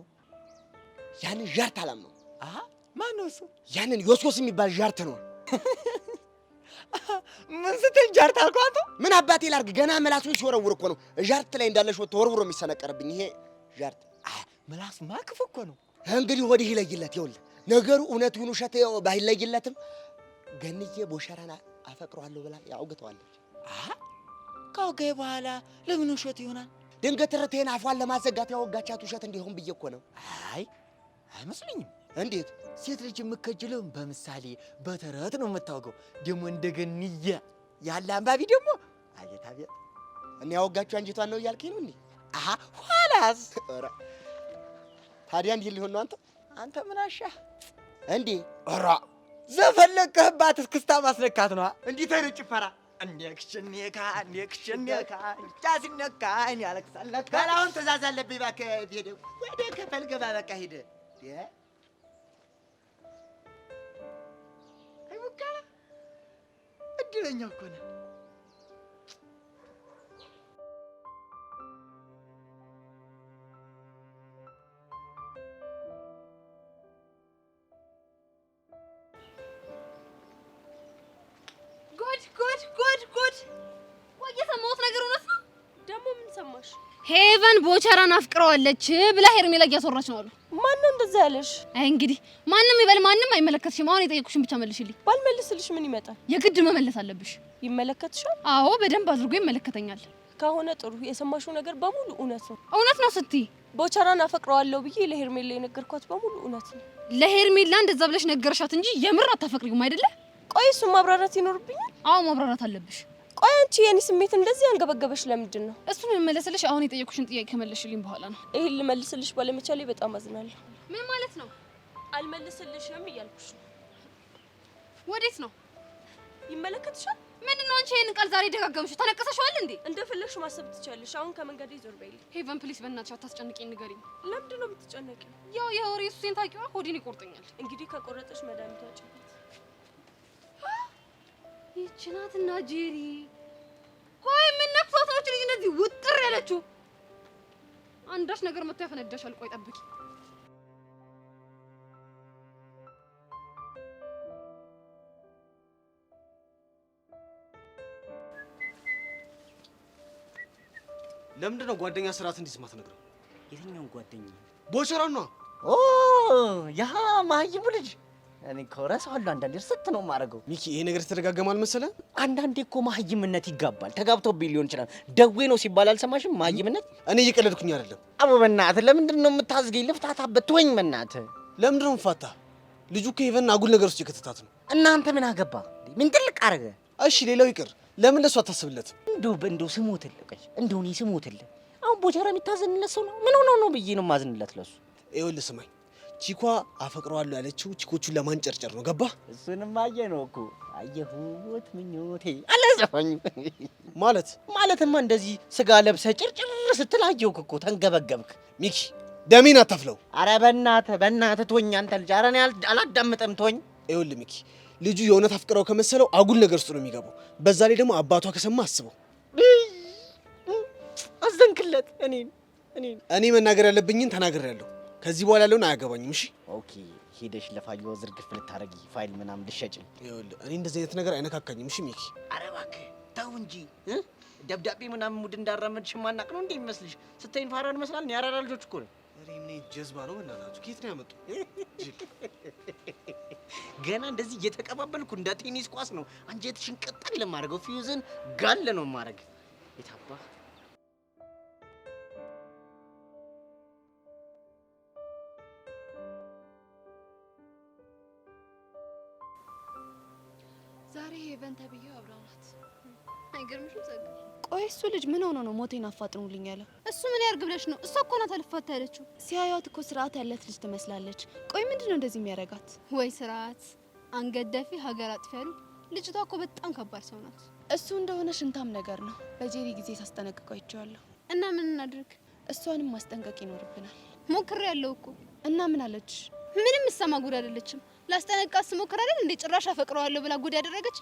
ያንን ዣርት አላም ነው። አሃ ማን ነው እሱ? ያንን ዮስዮስ የሚባል ዣርት ነው። ምን ስትል ጃርት አልኩህ አንተ? ምን አባቴ ላድርግ? ገና ምላሱን ሲወረውር እኮ ነው ዣርት ላይ እንዳለሽ ተወርውሮ የሚሰነቀርብኝ ይሄ ዣርት። ምላሱ ማክፍ እኮ ነው። እንግዲህ ወዲህ ይለይለት። ይኸውልህ ነገሩ እውነት ይሁን ውሸት ባይለይለትም ገንዬ ቦሸራን አፈቅረዋለሁ ብላ ያውግተዋለች። ካወጋኝ በኋላ ለምን ውሸት ይሆናል? ድንገት ርቴን አፏን ለማዘጋት ያወጋቻት ውሸት እንዲሆን ብዬ እኮ ነው። አይ አይመስለኝም። እንዴት? ሴት ልጅ የምከጅለው በምሳሌ በተረት ነው የምታወገው። ደግሞ እንደ ገንዬ ያለ አንባቢ ደግሞ አቤት አቤት። እኔ ያወጋችሁ አንጀቷን ነው እያልከኝ ነው እንዴ? አሃ ኋላስ? ኧረ ታዲያ እንዲህ ሊሆን ነው? አንተ ምን አሻህ እንዴ? ኧረ ዘፈለከህባት እስክስታ ማስነካት ነው። እንዲህ ተይው ጭፈራ እንዴክሽኔካ ጫስነካ እኔ ያለቅሳለካ። በላውን ትእዛዝ አለብኝ እባክህ። ሄደ ወደ ክፍል ግባ። በቃ ሂድ። አይሞካላ እድለኛ እኮ ነህ። ጉድ! ቆይ የሰማሁት ነገር እውነት ነው? ደግሞ ምን ሰማሽ? ሄቨን ቦቸራን አፍቅረዋለች ብላ ሄርሜላ እያስወራች ነው አሉ። ማን ነው እንደዛ ያለሽ? አይ እንግዲህ ማንም ይበል ማንም አይመለከትሽም። አሁን የጠየቁሽን ብቻ መልሽልኝ። ባልመልስልሽ ምን ይመጣል? የግድ መመለስ አለብሽ። ይመለከትሻል? አዎ በደንብ አድርጎ ይመለከተኛል። ከሆነ ጥሩ። የሰማሽው ነገር በሙሉ እውነት ነው? እውነት ነው ስትይ? ቦቸራን አፈቅረዋለሁ ብዬ ለሄርሜላ የነገርኳት በሙሉ እውነት ነው። ለሄርሜላ እንደዛ ብለሽ ነገርሻት እንጂ የምር አታፈቅሪውም አይደለ? ቆይ እሱን ማብራራት ይኖርብኛል? አዎ ማብራራት አለብሽ። ቆይ አንቺ የኔ ስሜት እንደዚህ አንገበገበሽ ለምንድን ነው? እሱን የምመለስልሽ አሁን የጠየቁሽን ጥያቄ ከመለስሽልኝ በኋላ ነው። ይሄን ልመልስልሽ ባለመቻሌ በጣም አዝናለሁ። ምን ማለት ነው? አልመልስልሽም እያልኩሽ ነው። ወዴት ነው? ይመለከትሻል? ምንድነው አንቺ ይሄን ቃል ዛሬ ደጋገምሽው? ተነቀሰሽዋል እንዴ? እንደፈለግሽ ማሰብ ትቻለሽ። አሁን ከመንገዴ ዞር በይልኝ። ሄቨን ፕሊስ፣ በእናትሽ አታስጨንቂኝ፣ ንገሪኝ። ለምንድን ነው የምትጨነቂው? ያው የወሬ ሱሴን ታውቂዋ፣ ሆዴን ይቆርጠኛል። እንግዲህ ከቆረጠሽ መድኃኒት ያጭበት። ይህች ናትና ጄሪ። ቆይ ምን ነክቷት ነው ልጅ እንደዚህ ውጥር ያለችው? አንዳች ነገር መጥቶ ያፈነዳሻል። ቆይ ጠብቂ። ለምንድን ነው ጓደኛ ስርዓት እንዲህ ማትነግረው? የትኛው ጓደኛ? ቦቸራን ነው። ኦ ያ ማይቡ ልጅ እኔ ኮረሳለሁ። አንዳንዴ ስት ነው የማደርገው። ሚኪ ይሄ ነገር ተደጋገማል መሰለህ? አንዳንዴ እኮ ማህይምነት ይጋባል። ተጋብቶብኝ ሊሆን ይችላል። ደዌ ነው ሲባል አልሰማሽም? ማህይምነት። እኔ እየቀለድኩኝ አይደለም። አቦ በእናትህ ለምንድን ነው የምታዝገኝ? ልፍታታበት ተወኝ በእናትህ። ለምንድን ነው የምፋታ? ልጁ እኮ ሄቨን አጉል ነገር ውስጥ የከተታት ነው። እናንተ ምን አገባ? ምን ጥልቅ አደረገ? እሺ ሌላው ይቅር፣ ለምን ለሱ አታስብለትም? እንደው ስሞትልህ፣ እንደው እኔ ስሞትልህ። አሁን ቦቸራ የሚታዘንለት ሰው ነው? ምን ሆኖ ነው ብዬ ነው ማዝንለት ለሱ? ይኸውልህ ስማኝ፣ ቺኳ አፈቅረዋለሁ ያለችው ቺኮቹን ለማንጨርጨር ነው። ገባ? እሱንም አየህ ነው እኮ አየሁት ምኞቴ አለ ዘፋኙ። ማለትማ እንደዚህ ስጋ ለብሰህ ጭርጭር ስትል አየሁህ እኮ ተንገበገብክ። ሚኪ ደሜን አታፍለው። ኧረ በእናትህ ተወኝ አንተ ልጅ። ኧረ እኔ አላዳምጥም ተወኝ። ይኸውልህ ሚኪ ልጁ የእውነት አፍቅረው ከመሰለው አጉል ነገር ውስጥ ነው የሚገባው። በዛ ላይ ደግሞ አባቷ ከሰማ አስበው። አዘንክለት። እኔ መናገር ያለብኝን ተናግሬያለሁ። ከዚህ በኋላ ያለውን አያገባኝም። እሺ ኦኬ። ሄደሽ ለፋየው ዝርግፍ ልታረጊ ፋይል ምናምን ልሸጭ? ይኸውልህ እኔ እንደዚህ አይነት ነገር አይነካካኝም። እሺ ሚኪ፣ ኧረ እባክህ ተው እንጂ ደብዳቤ ምናምን ሙድ እንዳራመድሽ ማናቅ ነው እንዴ ይመስልሽ? ስታይን ፋራን መስላል። ያራራ ልጆች እኮ ነው። እኔ ምን ጀዝባ ነው እናናችሁ? ከየት ነው ያመጡ? ገና እንደዚህ እየተቀባበልኩ እንደ ቴኒስ ኳስ ነው አንጀትሽን ቀጣል ለማድረገው ፊዩዝን ጋል ነው ማድረግ። የታባ ዛሬ ሄቨን ተብዬው አብራናት። አይገርምሽም ጸጋ? ቆይ እሱ ልጅ ምን ሆኖ ነው ሞቴን አፋጥኑልኝ ያለው? እሱ ምን ያርግ ብለሽ ነው? እሷ እኮ ናት አልፋታ ያለችው። ሲያዩት እኮ ስርዓት ያለት ልጅ ትመስላለች። ቆይ ምንድን ነው እንደዚህ የሚያደርጋት? ወይ ስርዓት! አንገት ደፊ ሀገር አጥፊ ያሉ። ልጅቷ እኮ በጣም ከባድ ሰው ናት። እሱ እንደሆነ ሽንታም ነገር ነው። በጄሪ ጊዜ ሳስጠነቅቀው አይቼዋለሁ። እና ምን እናድርግ? እሷንም ማስጠንቀቅ ይኖርብናል። ሞክሬ ያለው እኮ። እና ምን አለች? ምንም እሰማ ጉድ አይደለችም። ላስጠነቅቃት ስሞክር አይደል እንዴ ጭራሽ አፈቅረዋለሁ ብላ ጉድ ያደረገች።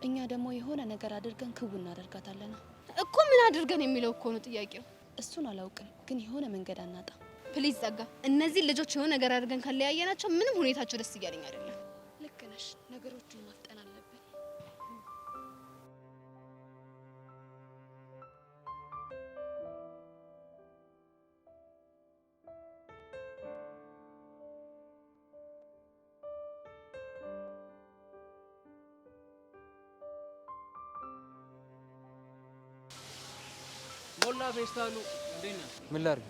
እኛ ደግሞ የሆነ ነገር አድርገን ክው እናደርጋታለን እኮ። ምን አድርገን የሚለው እኮ ነው ጥያቄው። እሱን አላውቅም፣ ግን የሆነ መንገድ አናጣ። ፕሊዝ ጸጋ፣ እነዚህ ልጆች የሆነ ነገር አድርገን ካለያየናቸው ምንም ሁኔታቸው ደስ እያለኝ አይደለም። ልክ ነሽ። ነገሮቹን ማፍጠን አለብን። ሞላ ፌስታሉ እንዴት ነህ? ምን ላድርግ?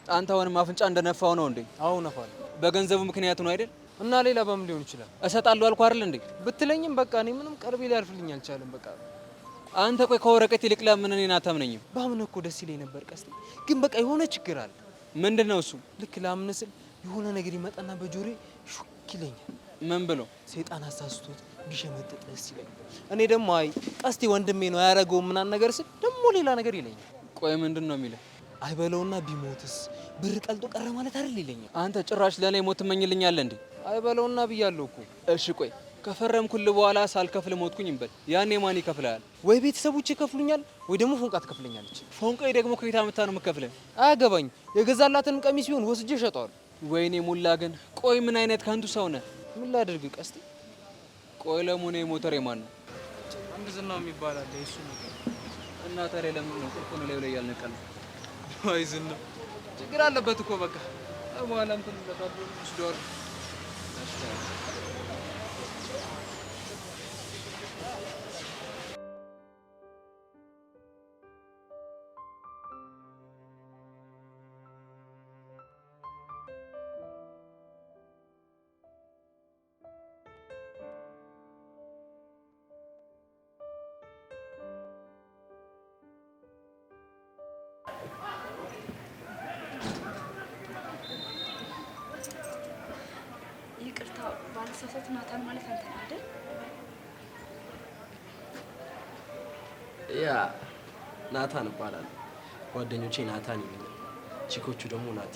አንተ አሁንም አፍንጫ እንደነፋው ነው እንዴ? አዎ ነፋል። በገንዘቡ ምክንያት ነው አይደል? እና ሌላ በምን ሊሆን ይችላል? እሰጣለሁ አልኩህ አይደል እንዴ? ብትለኝም በቃ እኔ ምንም ቀርቤ ሊያልፍልኝ አልቻለም። በቃ አንተ ቆይ ከወረቀት ይልቅ ለምን እኔን አታምነኝም? ባምን እኮ ደስ ይለኝ ነበር ቀስቴ፣ ግን በቃ የሆነ ችግር አለ። ምንድን ነው እሱ? ልክ ላምን ስል የሆነ ነገር ይመጣና በጆሮዬ ሹክ ይለኛል። ምን ብሎ? ሰይጣን አሳስቶት ቢሸመጥጥ ደስ ይለኛል። እኔ ደግሞ አይ ቀስቴ ወንድሜ ነው ያደረገው ምናምን ነገር ስል ደግሞ ሌላ ነገር ይለኛል። ቆይ ምንድን ነው የሚለው? አይበለውና ቢሞትስ ብር ቀልጦ ቀረ ማለት አይደል ይለኛል። አንተ ጭራሽ ለኔ ሞት ትመኝልኛለህ እንዴ? አይበለውና ብያለሁ እኮ። እሺ ቆይ ከፈረምኩልህ በኋላ ሳልከፍል ሞትኩኝ እንበል፣ ያኔ ማን ይከፍላል? ወይ ቤተሰቦቼ ይከፍሉኛል፣ ወይ ደግሞ ፎንቃ ትከፍለኛለች። ፎንቃዬ ደግሞ ከየት አመጣ ነው የምከፍለኝ? አያገባኝ። የገዛላትንም ቀሚስ ቢሆን ወስጄ እሸጠዋለሁ። ወይኔ ሙላ ግን ቆይ ምን አይነት ከንቱ ሰው ነህ? ምን ላድርግ ቀስቴ? ቆይ ለሙኔ ሞተር የማን ነው? አንድ ዝናው የሚባል አለ እሱ ነገር እና ታዲያ ለምን ነው ቁልቁል ላይ ያልነቀለው? አይ ዝና ችግር አለበት እኮ በቃ በኋላ እንትን ለታደሩ ስዶር ይቅርታ ባልሳሳት ናታን ማለት አንተ ነህ አይደል? ያ ናታን እባላለሁ። ጓደኞቼ ናታን ይሉኛል፣ ቺኮቹ ደግሞ ናቲ።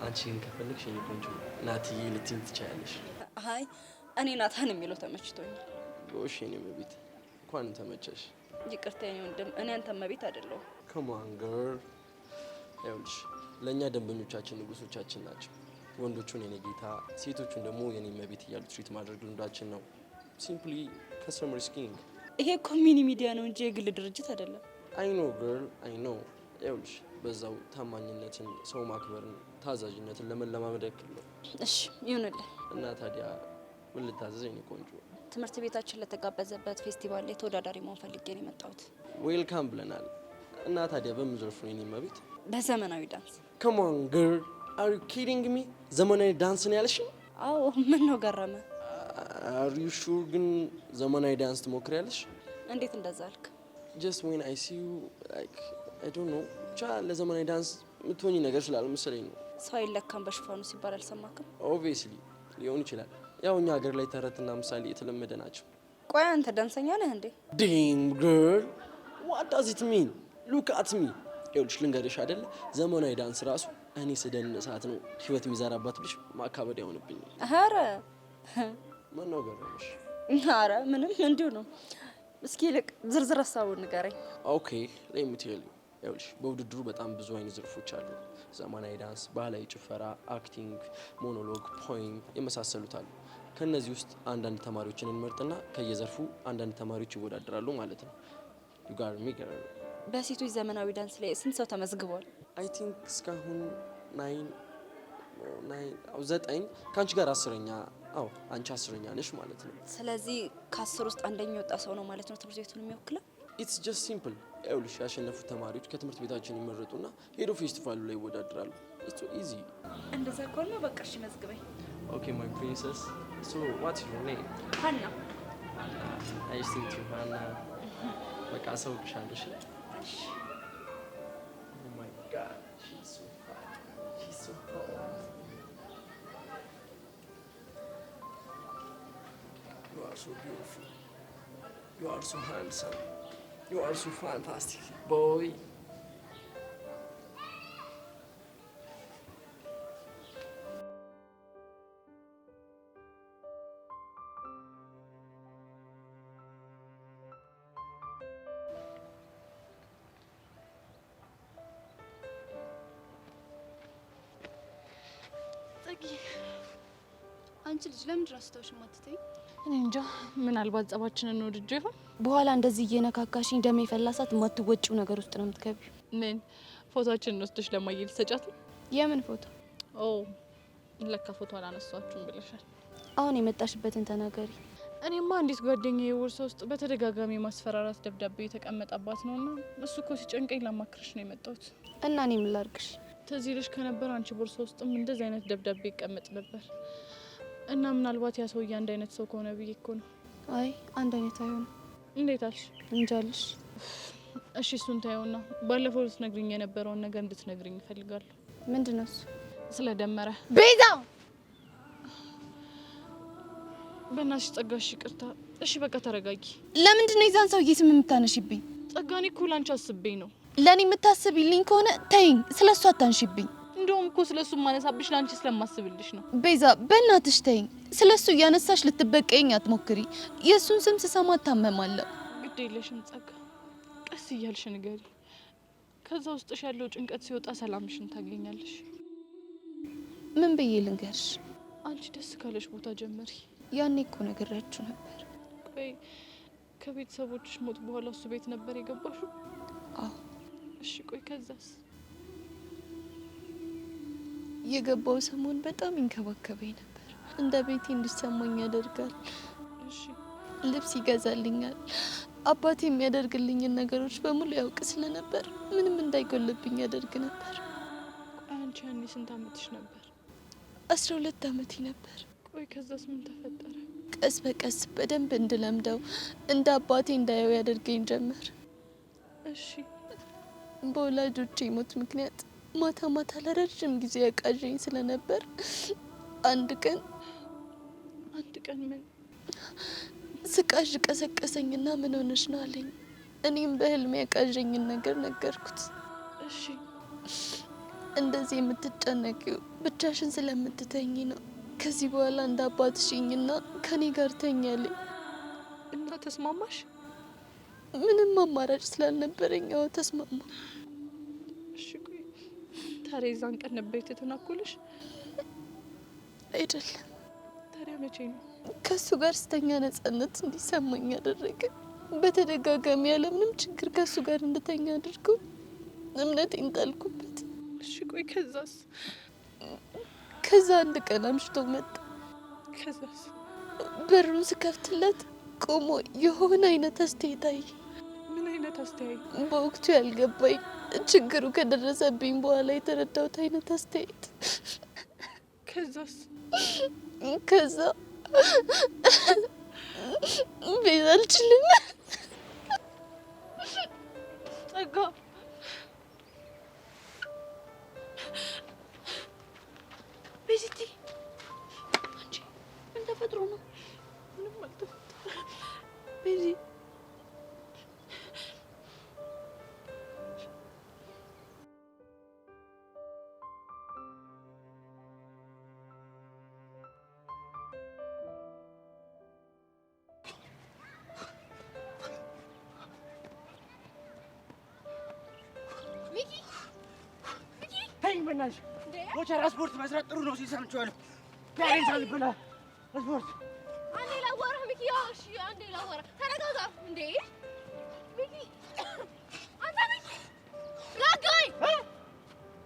አንቺ ግን ከፈለግሽ የኔ ቆንጆ ናትዬ ልትይኝ ትችያለሽ። አይ እኔ ናታን የሚለው ተመችቶኛል። ጎሽ የኔ መቤት እንኳን ተመቸሽ። ይቅርታ የኔ ወንድም፣ እኔ አንተ መቤት አይደለሁም። ከማን ገር ይኸውልሽ፣ ለእኛ ደንበኞቻችን ንጉሶቻችን ናቸው። ወንዶቹን የኔ ጌታ፣ ሴቶቹን ደግሞ የኔ መቤት እያሉ ትሪት ማድረግ ልምዳችን ነው። ሲምፕሊ ከስተመር ኪንግ። ይሄ እኮ ሚኒ ሚዲያ ነው እንጂ የግል ድርጅት አይደለም። አይ ኖ ገርል አይ ኖ። ይኸውልሽ በዛው ታማኝነትን፣ ሰው ማክበርን፣ ታዛዥነትን ለመለማመድ ያክል ነው። እሺ ይሁንልህ። እና ታዲያ ምን ልታዘዝ የኔ ቆንጆ? ትምህርት ቤታችን ለተጋበዘበት ፌስቲቫል ላይ ተወዳዳሪ መሆን ፈልጌ ነው የመጣሁት። ዌልካም ብለናል። እና ታዲያ በምን ዘርፍ ነው የኔ መቤት? በዘመናዊ ዳንስ። ካም ኦን ገርል አር ዩ ኪዲንግ ሚ? ዘመናዊ ዳንስ ነው ያልሽኝ? አዎ ምን ነው ገረመ? አር ዩ ሹር ግን ዘመናዊ ዳንስ ትሞክሪያለሽ? እንዴት እንደዛ አልክ? ጀስት ዌን አይ ሲ ዩ ላይክ አይ ዶንት ኖ ብቻ ለዘመናዊ ዳንስ የምትሆኚ ነገር ስላልመሰለኝ ነው። ሰው አይለካም በሽፋኑ ሲባል አልሰማክም? ኦብቪየስሊ ሊሆን ይችላል። ያው እኛ ሀገር ላይ ተረትና ምሳሌ የተለመደ ናቸው። ቆይ አንተ ዳንሰኛ ነህ እንዴ? ዴም ገርል ዋት ዳዝ ኢት ሚን? ሉክ አት ሚ። ይኸውልሽ ልንገርሽ አይደለ ዘመናዊ ዳንስ ራሱ እኔ ስደንሳት ነው ህይወት የሚዘራባት ብልሽ ማካበድ አይሆንብኝም። ኧረ ምን ነው ገረመሽ? ኧረ ምንም እንዲሁ ነው። እስኪ ልቅ ዝርዝር ሀሳቡን ንገረኝ። ኦኬ ሌት ሚ ቴል ዩ። ይኸውልሽ በውድድሩ በጣም ብዙ አይነት ዘርፎች አሉ። ዘመናዊ ዳንስ፣ ባህላዊ ጭፈራ፣ አክቲንግ፣ ሞኖሎግ፣ ፖይም የመሳሰሉት አሉ። ከነዚህ ውስጥ አንዳንድ ተማሪዎችን እንመርጥና ከየዘርፉ አንዳንድ ተማሪዎች ይወዳደራሉ ማለት ነው። ዩ ጋር ሚ ገር በሴቶች ዘመናዊ ዳንስ ላይ ስንት ሰው ተመዝግቧል? አይ ቲንክ እስካሁን 9 ከአንቺ ጋር 10ኛ። አዎ አንቺ 10ኛ ነሽ ማለት ነው። ስለዚህ ከ10 ውስጥ አንደኛ የወጣ ሰው ነው ማለት ነው ትምህርት ቤቱን የሚወክለው? ኢትስ ጀስት ሲምፕል። ይኸውልሽ ያሸነፉት ተማሪዎች ከትምህርት ቤታችን ይመረጡና ሄዶ ፌስቲቫሉ ላይ ይወዳደራሉ። ኢትስ ሶ ኢዚ። እንደዛ ከሆነ በቃ እሺ መዝግበኝ። ኦኬ ማይ ፕሪንሰስ ሶ ዋትስ ዩር ኔም? ሀና። ናይስ ቱ ሚት ዩ ሀና። በቃ አሳውቅሻለሁ። እሺ። ኦ ማይ ጋድ ሺ ኢዝ ሶ ፋን ሺ ኢዝ ሶ ሆት ዩ አር ሶ ቢዩቲፉል ዩ አር ሶ ሃንድሰም ዩ አር ሶ ፋንታስቲክ ቦይ። አንቺ ልጅ ለምን ድረስ ተውሽ ማትተይ? እኔ እንጃ ምናልባት ጸባችንን ወድጄ ይሆን? በኋላ እንደዚህ እየነካካሽኝ ደም የፈላሳት የማትወጪው ነገር ውስጥ ነው የምትገቢው። ምን ፎቶአችንን ወስደሽ ለማየት ሰጫት? የምን ፎቶ? ኦ ለካ ፎቶ አላነሳችሁም ብለሻል። አሁን የመጣሽበትን ተናገሪ። እኔማ አንዲት ጓደኛዬ ቦርሳ ውስጥ በተደጋጋሚ ማስፈራራት ደብዳቤ የተቀመጠባት ነውና እሱ እኮ ሲጨንቀኝ ላማክርሽ ነው የመጣሁት። እና እኔ ምን ላድርግሽ? ትዝ ይልሽ ከነበር አንቺ ቦርሳ ውስጥም እንደዚህ አይነት ደብዳቤ ይቀመጥ ነበር እና ምናልባት ያ ሰውዬ አንድ አይነት ሰው ከሆነ ብዬ እኮ ነው። አይ አንድ አይነት አይሆንም። እንዴት አልሽ? እንጃልሽ። እሺ እሱን ታየውና ባለፈው ልትነግሪኝ የነበረውን ነገር እንድትነግሪኝ እፈልጋለሁ። ምንድን ነው እሱ? ስለደመረ ቤዛ በእናትሽ ጸጋሽ ይቅርታ። እሺ በቃ ተረጋጊ። ለምንድን ነው የዛን ሰውዬ ስም የምታነሺብኝ? ጸጋኔ እኮ ላንቺ አስቤኝ ነው። ለእኔ የምታስቢልኝ ከሆነ ተይኝ፣ ስለሱ አታንሺብኝ። እንደውም እኮ ስለሱ ማነሳብሽ ላንቺ ስለማስብልሽ ነው። ቤዛ በእናትሽ ተይኝ። ስለሱ እያነሳሽ ልትበቀኝ አትሞክሪ። የእሱን ስም ስሰማ ታመማለሁ። ግድ የለሽም ጸጋ፣ ቀስ እያልሽ ንገሪ። ከዛ ውስጥሽ ያለው ጭንቀት ሲወጣ ሰላምሽን ታገኛለሽ። ምን ብዬ ልንገርሽ? አንቺ ደስ ካለሽ ቦታ ጀመሪ። ያኔ እኮ ነግሬያችሁ ነበር። ቆይ ከቤተሰቦችሽ ሞት በኋላ እሱ ቤት ነበር የገባሽው? አዎ። እሺ ቆይ ከዛስ? የገባው ሰሞን በጣም ይንከባከበኝ ነበር። እንደ ቤቴ እንዲሰማኝ ያደርጋል። እሺ ልብስ ይገዛልኛል። አባቴ የሚያደርግልኝን ነገሮች በሙሉ ያውቅ ስለነበር ምንም እንዳይጎልብኝ ያደርግ ነበር። ቆይ አንቺ ያኔ ስንት አመትሽ ነበር? 12 አመቴ ነበር። ቆይ ከዛስ ምን ተፈጠረ? ቀስ በቀስ በደንብ እንድለምደው እንደ አባቴ እንዳየው ያደርገኝ ጀመር። እሺ በወላጆቼ ሞት ምክንያት ማታ ማታ ለረጅም ጊዜ ያቃዠኝ ስለነበር አንድ ቀን ምን ስቃዥ ቀሰቀሰኝና ምን ሆነሽ ነው አለኝ። እኔም በህልሜ ያቃዠኝን ነገር ነገርኩት። እሺ እንደዚህ የምትጨነቂው ብቻሽን ስለምትተኝ ነው። ከዚህ በኋላ እንደ አባትሽኝና ከኔ ጋር ተኛለኝ። እና ተስማማሽ? ምንም አማራጭ ስላልነበረኝ አዎ ተስማማ። እሺ ቆይ ታዲያ የዛን ቀን ነበር የተተናኮልሽ? አይደለም። ታዲያ መቼ ነው? ከሱ ጋር ስተኛ ነጻነት እንዲሰማኝ ያደረገ። በተደጋጋሚ ያለምንም ችግር ከሱ ጋር እንድተኛ አድርጎ እምነቴን ጣልኩበት። እሺ ቆይ ከዛስ? ከዛ አንድ ቀን አምሽቶ መጣ። ከዛስ? በሩን ስከፍትለት ቆሞ የሆነ አይነት አስተያየት አየኝ። ምን አይነት አስተያየት? በወቅቱ ያልገባኝ ችግሩ ከደረሰብኝ በኋላ የተረዳሁት አይነት አስተያየት። ከዛስ? ከዛ ቤዛ አልችልም። ጸጋ ቤዚቲ አንቺ ምን ተፈጥሮ ነው? ምንም አልተፈጠረም። ቤዚ በእናትሽ ሞቸራ ስፖርት መስራት ጥሩ ነው ሲል ሰምቼዋለሁ። ቢያንስ አልበላ ስፖርት አንዴ ላዋራህ ሚኪ። ያው እሺ አንዴ ላዋራህ። ተረጋጋ እንዴ ሚኪ። አንተ ነሽ ላጋይ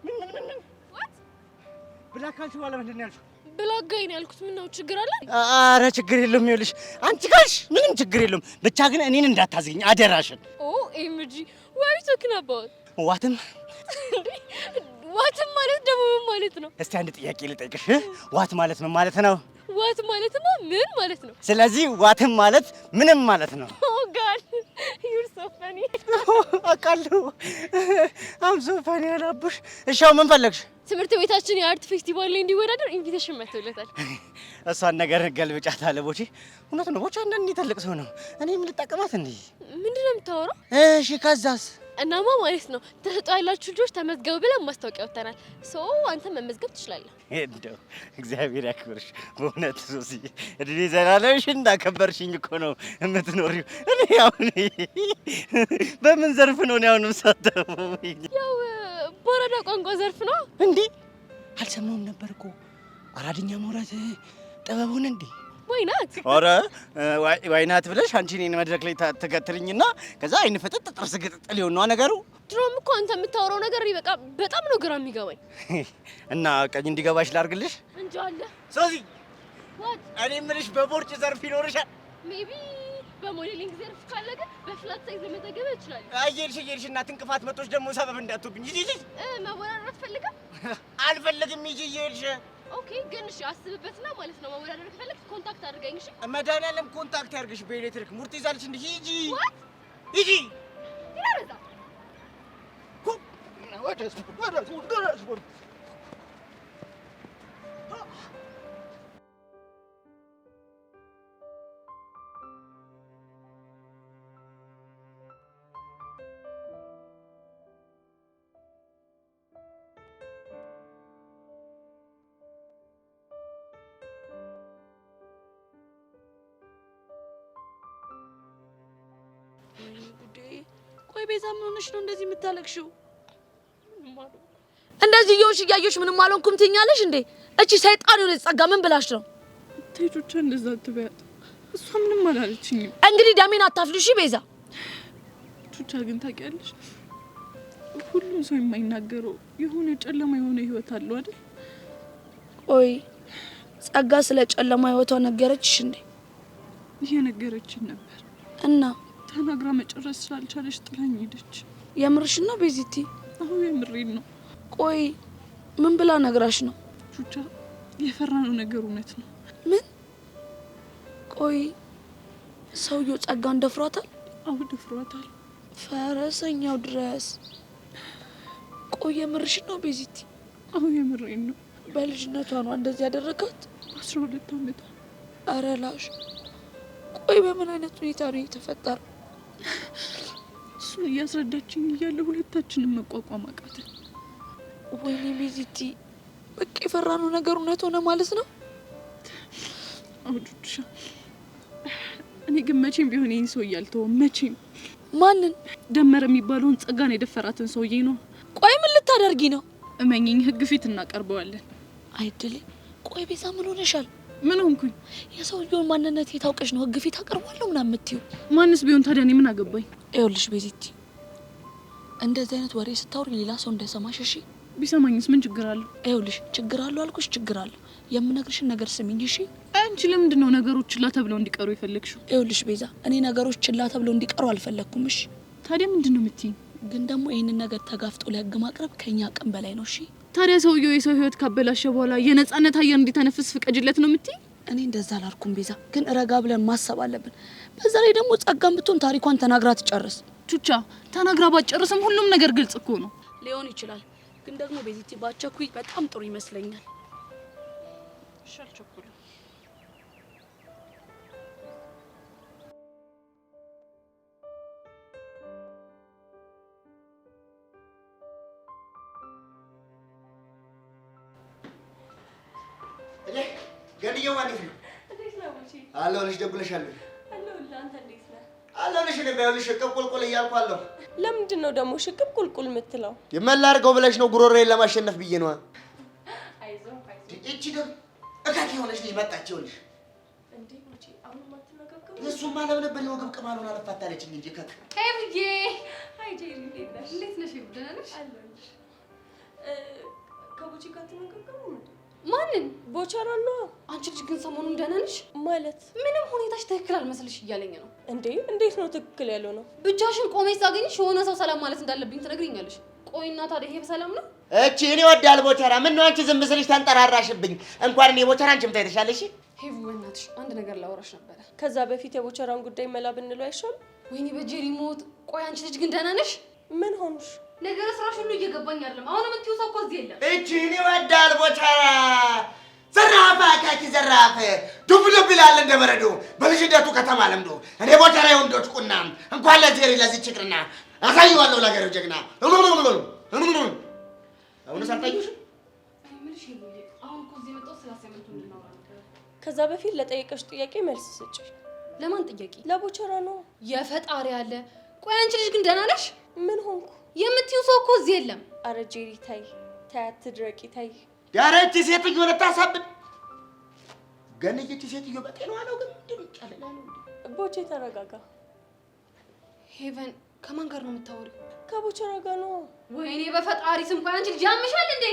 ምን what ብላክ ካልሽ በኋላ ምንድን ነው ያልሽው? ብላጋይ ነው ያልኩት። ምን ነው ችግር አለ? ኧረ ችግር የለውም። ይኸውልሽ አንቺ ካልሽ ምንም ችግር የለውም። ብቻ ግን እኔን እንዳታዝኝ አደራሽን። ኦ ኤምጂ what are you talking about? ዋትም ዋትም ማለት ደግሞ ምን ማለት ነው? እስቲ አንድ ጥያቄ ልጠይቅሽ። ዋት ማለት ምን ማለት ነው? ዋት ማለትማ ምን ማለት ነው? ስለዚህ ዋትም ማለት ምንም ማለት ነው። ኦ ጋድ you're so funny። አውቃለሁ አም ሶ ፈኒ አላቡሽ። እሺ አሁን ምን ፈለግሽ? ትምህርት ቤታችን የአርት ፌስቲቫል ላይ እንዲወዳደር ኢንቪቴሽን መጥቶለታል። እሷን ነገር ገልብጫታለሁ። ቦቼ እውነት ነው። ቦቼ አንዳንዴ ትልቅ ሰው ነው። እኔ ምን ልጠቀማት እንዴ? ምንድን ነው የምታወራው? እሺ ከዛስ? እናማ ማለት ነው ተሰጥኦ ያላችሁ ልጆች ተመዝገቡ ብለን ማስታወቂያ ወጥተናል። ሶ አንተ መመዝገብ ትችላለህ። እንደው እግዚአብሔር ያክብርሽ በእውነት ሶሲ፣ እድሜ ዘላለምሽ እንዳከበርሽኝ እኮ ነው የምትኖሪው። እኔ አሁን በምን ዘርፍ ነው አሁን የምሳተፈው? ያው በአራዳ ቋንቋ ዘርፍ ነው እንዴ? አልሰማሁም ነበር እኮ አራድኛ ማውራት ጥበቡን እንዴ? ወይናት ኧረ ወይናት ብለሽ አንቺ እኔን መድረክ ላይ ተከትልኝና ከዛ አይን ፍጥጥ ጥርስ ግጥጥ ሊሆን ነው ነገሩ። ድሮም እኮ አንተ የምታወራው ነገር በቃ በጣም ነው ግራ የሚገባኝ። እና ቀኝ እንዲገባሽ ላድርግልሽ እንጂ አለ ሶሲ። what እኔ የምልሽ በቦርጭ ዘርፍ ይኖርሻል። ሜቢ በሞዴሊንግ ዘርፍ ካለ ግን በፍላት ሳይዝ መዘገብ ይችላል። አየልሽ እና ትንቅፋት መጥቶሽ ደግሞ ሰበብ እንዳትሆብኝ። ይጂ መወራረድ አትፈልግም? አልፈልግም። ይጂ ኦኬ ግን እሺ አስብበትና ማለት ነው። መወዳደር ከፈለክ ኮንታክት አድርገኝ። እሺ መድኃኒዓለም ኮንታክት ያድርግሽ በኤሌክትሪክ ሙርት ይዛልሽ እንዴ? ሂጂ ይላረዛ ወደ ቆይ ቤዛ ምን ሆነሽ ነው እንደዚህ የምታለቅሽው? እንደዚህ እየሆንሽ እያየሽ ምንም አልሆንኩም ትይኛለሽ እንዴ? እቺ ሰይጣን የሆነች ጸጋ ምን ብላሽ ነው? ቴጆቻ እንደዛ አትበያት። እሷ ምንም አላለችኝም። እንግዲህ ደሜን አታፍልሽ ቤዛ። ቹቻ ግን ታውቂያለሽ ሁሉም ሰው የማይናገረው የሆነ ጨለማ የሆነ ህይወት አለው አይደል? ቆይ ጸጋ ስለ ጨለማ ህይወቷ ነገረችሽ እንዴ? እየነገረችን ነበር እና ተናግራ መጨረስ ስላልቻለች ጥላኝ ሄደች። የምርሽ ነው ቤዚቲ? አሁን የምሬን ነው። ቆይ ምን ብላ ነግራሽ ነው? ቹቻ የፈራነው ነገር እውነት ነው። ምን? ቆይ ሰውየው ጸጋን ደፍሯታል? አዎ ደፍሯታል። ፈረሰኛው ድረስ። ቆይ የምርሽ ነው ቤዚቲ? አሁን የምሬን ነው። በልጅነቷ ነው እንደዚህ ያደረጋት? 12 ዓመቷ። ኧረ ላሽ። ቆይ በምን አይነት ሁኔታ ነው የተፈጠረው? እሱን እያስረዳችኝ እያለ ሁለታችንም መቋቋም አቃተን። ወይኔ ቤዚቲ፣ በቃ የፈራነው ነገር እውነት ሆነ ማለት ነው። አውዱሻ እኔ ግን መቼም ቢሆን ይህን ሰውዬ አልተወውም። መቼም። ማንን? ደመረ የሚባለውን ጸጋን የደፈራትን ሰውዬ ነው። ቆይ ምን ልታደርጊ ነው? እመኝኝ፣ ህግ ፊት እናቀርበዋለን። አይደል? ቆይ ቤዛ ምን ሆነሻል? ምን ሆንኩኝ? የሰውየውን ማንነት የታውቀሽ ነው ህግ ፊት አቀርባለሁ ምናምን የምትይው? ማንስ ቢሆን ታዲያ እኔ ምን አገባኝ? ይኸውልሽ ቤዚቲ፣ እንደዚህ አይነት ወሬ ስታወሪ ሌላ ሰው እንዳይሰማሽ እሺ? ቢሰማኝስ ምን ችግር አለው? ይኸውልሽ ችግር አለው አልኩሽ፣ ችግር አለው። የምነግርሽን ነገር ስሚኝ እሺ? አንቺ ለምንድን ነው ነገሮች ችላ ተብለው እንዲቀሩ የፈለግሽው? ይኸውልሽ ቤዛ፣ እኔ ነገሮች ችላ ተብለው እንዲቀሩ አልፈለግኩም እሺ? ታዲያ ምንድን ነው የምትይኝ? ግን ደግሞ ይህንን ነገር ተጋፍጦ ለህግ ማቅረብ ከኛ አቅም በላይ ነው እሺ? ታዲያ ሰውየው የሰው ህይወት ካበላሸ በኋላ የነጻነት አየር እንዲተነፍስ ፍቀጅለት ነው የምትይኝ? እኔ እንደዛ አላልኩም ቤዛ፣ ግን ረጋ ብለን ማሰብ አለብን። በዛ ላይ ደግሞ ጸጋም ብትሆን ታሪኳን ተናግራ ትጨርስ። ቹቻ ተናግራ ባትጨርስም ሁሉም ነገር ግልጽ እኮ ነው። ሊሆን ይችላል፣ ግን ደግሞ ቤዚቲ ባቸኩይ በጣም ጥሩ ይመስለኛል። እሺ አልቸኩልም። ገድየው ማለት ነው። እንዴት ነው? እሺ አለሁልሽ። ደውለሻል? አለሁልህ። አንተ እንዴት ነህ? አለልሽ ነው ባይልሽ ሽቅብ ቁልቁል እያልኳለሁ። ለምንድን ነው ደግሞ ሽቅብ ቁልቁል የምትለው? የመላርገው ብለሽ ነው ጉሮሮዬን ለማሸነፍ ብዬ ነው። አይዞህ እቺ ደግሞ እካክ የሆነች ልጅ መጣች። ይኸውልሽ እንዴ ጉቺ አሁን ማትነጋገሩ እሱማ ለምን ነበር ወግብ ቅማሉን አለፋታለችኝ እንጂ እካክ ሄብዬ አይ ጄሪ እንዴት ነሽ? ደህና ነሽ? አለሁልሽ። ከጉቺ ጋር ተነጋገሩ እንዴ? ማንን? ቦቸራን ነው። አንቺ ልጅ ግን ሰሞኑን ደህና ነሽ? ማለት ምንም ሁኔታሽ ትክክል አልመስልሽ እያለኝ ነው። እንዴ እንዴት ነው ትክክል ያለው ነው? ብቻሽን ቆመሽ ሳገኝሽ የሆነ ሰው ሰላም ማለት እንዳለብኝ ትነግሪኛለሽ። ቆይና ታዲያ ይሄ በሰላም ነው? እቺ እኔ ወዳል ቦቸራ ምን ነው አንቺ ዝም ስልሽ ተንጠራራሽብኝ። እንኳን እኔ ቦቸራ አንቺም ታይተሻለሽ። ሄቡ በእናትሽ አንድ ነገር ላወራሽ ነበረ። ከዛ በፊት የቦቸራን ጉዳይ መላ ብንለው አይሻልም? ወይኔ በጄሪ ሞት። ቆይ አንቺ ልጅ ግን ደህና ነሽ? ምን ሆንሽ? ነገር ስራሽ ሁሉ እየገባኝ አይደለም። አሁን የምትይው ሰው እኮ እዚህ የለም። እቺ እኔ ወዳል ቦቸራ ዘራፍ አካኪ ዘራፍ ዱብ ዱብ ይላል እንደ በረዶ በልጅነቱ ከተማ ለምዶ እኔ ቦቸራ የወንዶች ቁና እንኳን ለጄሪ ለዚህ ችግርና አሳየዋለሁ ለሀገሬው ጀግና አሁን ሳልታዩሽ ምንሽ ይሉኝ አሁን እኮ እዚህ የመጣው ስላሰመንቱ እንድናወራ ነበር። ከዛ በፊት ለጠየቀሽ ጥያቄ መልስ ስጪ። ለማን ጥያቄ? ለቦቸራ ነው። የፈጣሪ አለ። ቆይ አንቺ ልጅ ግን ደህና ነሽ? ምን ሆንኩ? የምትይው ሰው እኮ እዚህ የለም። አረ ጄሪ ታይ ታይ፣ አትድረቂ ታይ። ያረቺ ሴትዮ ልታሳብድ ገነየች። ሴትዮ በጤናዋ ነው ግን ምንድን ይጫለላል እንዴ? ቦቼ ተረጋጋ። ሄቨን ከማን ጋር ነው የምታወሪው? ከቦቸራ ጋር ነው። ወይኔ በፈጣሪ ስም ቆይ አንቺ ልጅ ያምሻል እንዴ?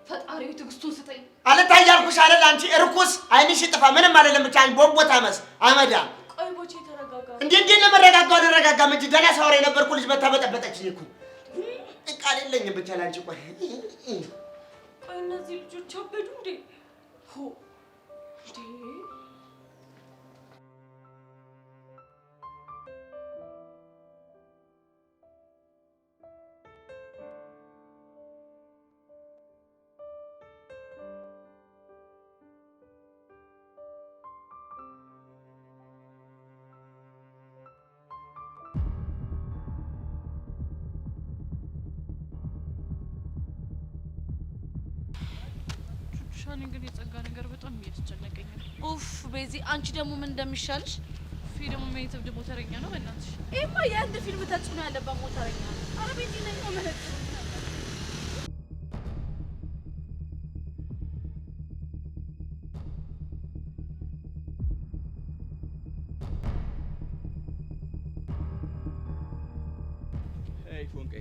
ፈጣሪው ትዕግስቱን ስጠኝ። አልታያልኩሽ አይደል አንቺ እርኩስ አይንሽ ጥፋ። ምንም አይደለም ብቻ አንቺ ቦቦታ መስ አመዳ። ቆይ ቦቼ ተረጋጋ። እንዴ ለመረጋጋው አልረጋጋም እንጂ ደህና ሳወራ የነበርኩ ልጅ በታበጠበጠችኝ እኮ ቃል የለኝም ብቻ ላንቺ። ቆይ ቆይ እነዚህ ልጆች አበዱ እንዴ? ሆ እንዴ ሻኒ ግን የጸጋ ነገር በጣም እያስጨነቀኝ ነው። ኡፍ ቤዚ፣ አንቺ ደግሞ ምን እንደሚሻልሽ? ፊልሙ ሜትብ ሞተረኛ ነው በእናትሽ። ይሄማ የአንድ ፊልም ተጽዕኖ ያለባት ሞተረኛ ነው። ኧረ ቤዚ ነኝ ነው ማለት ፎንቄ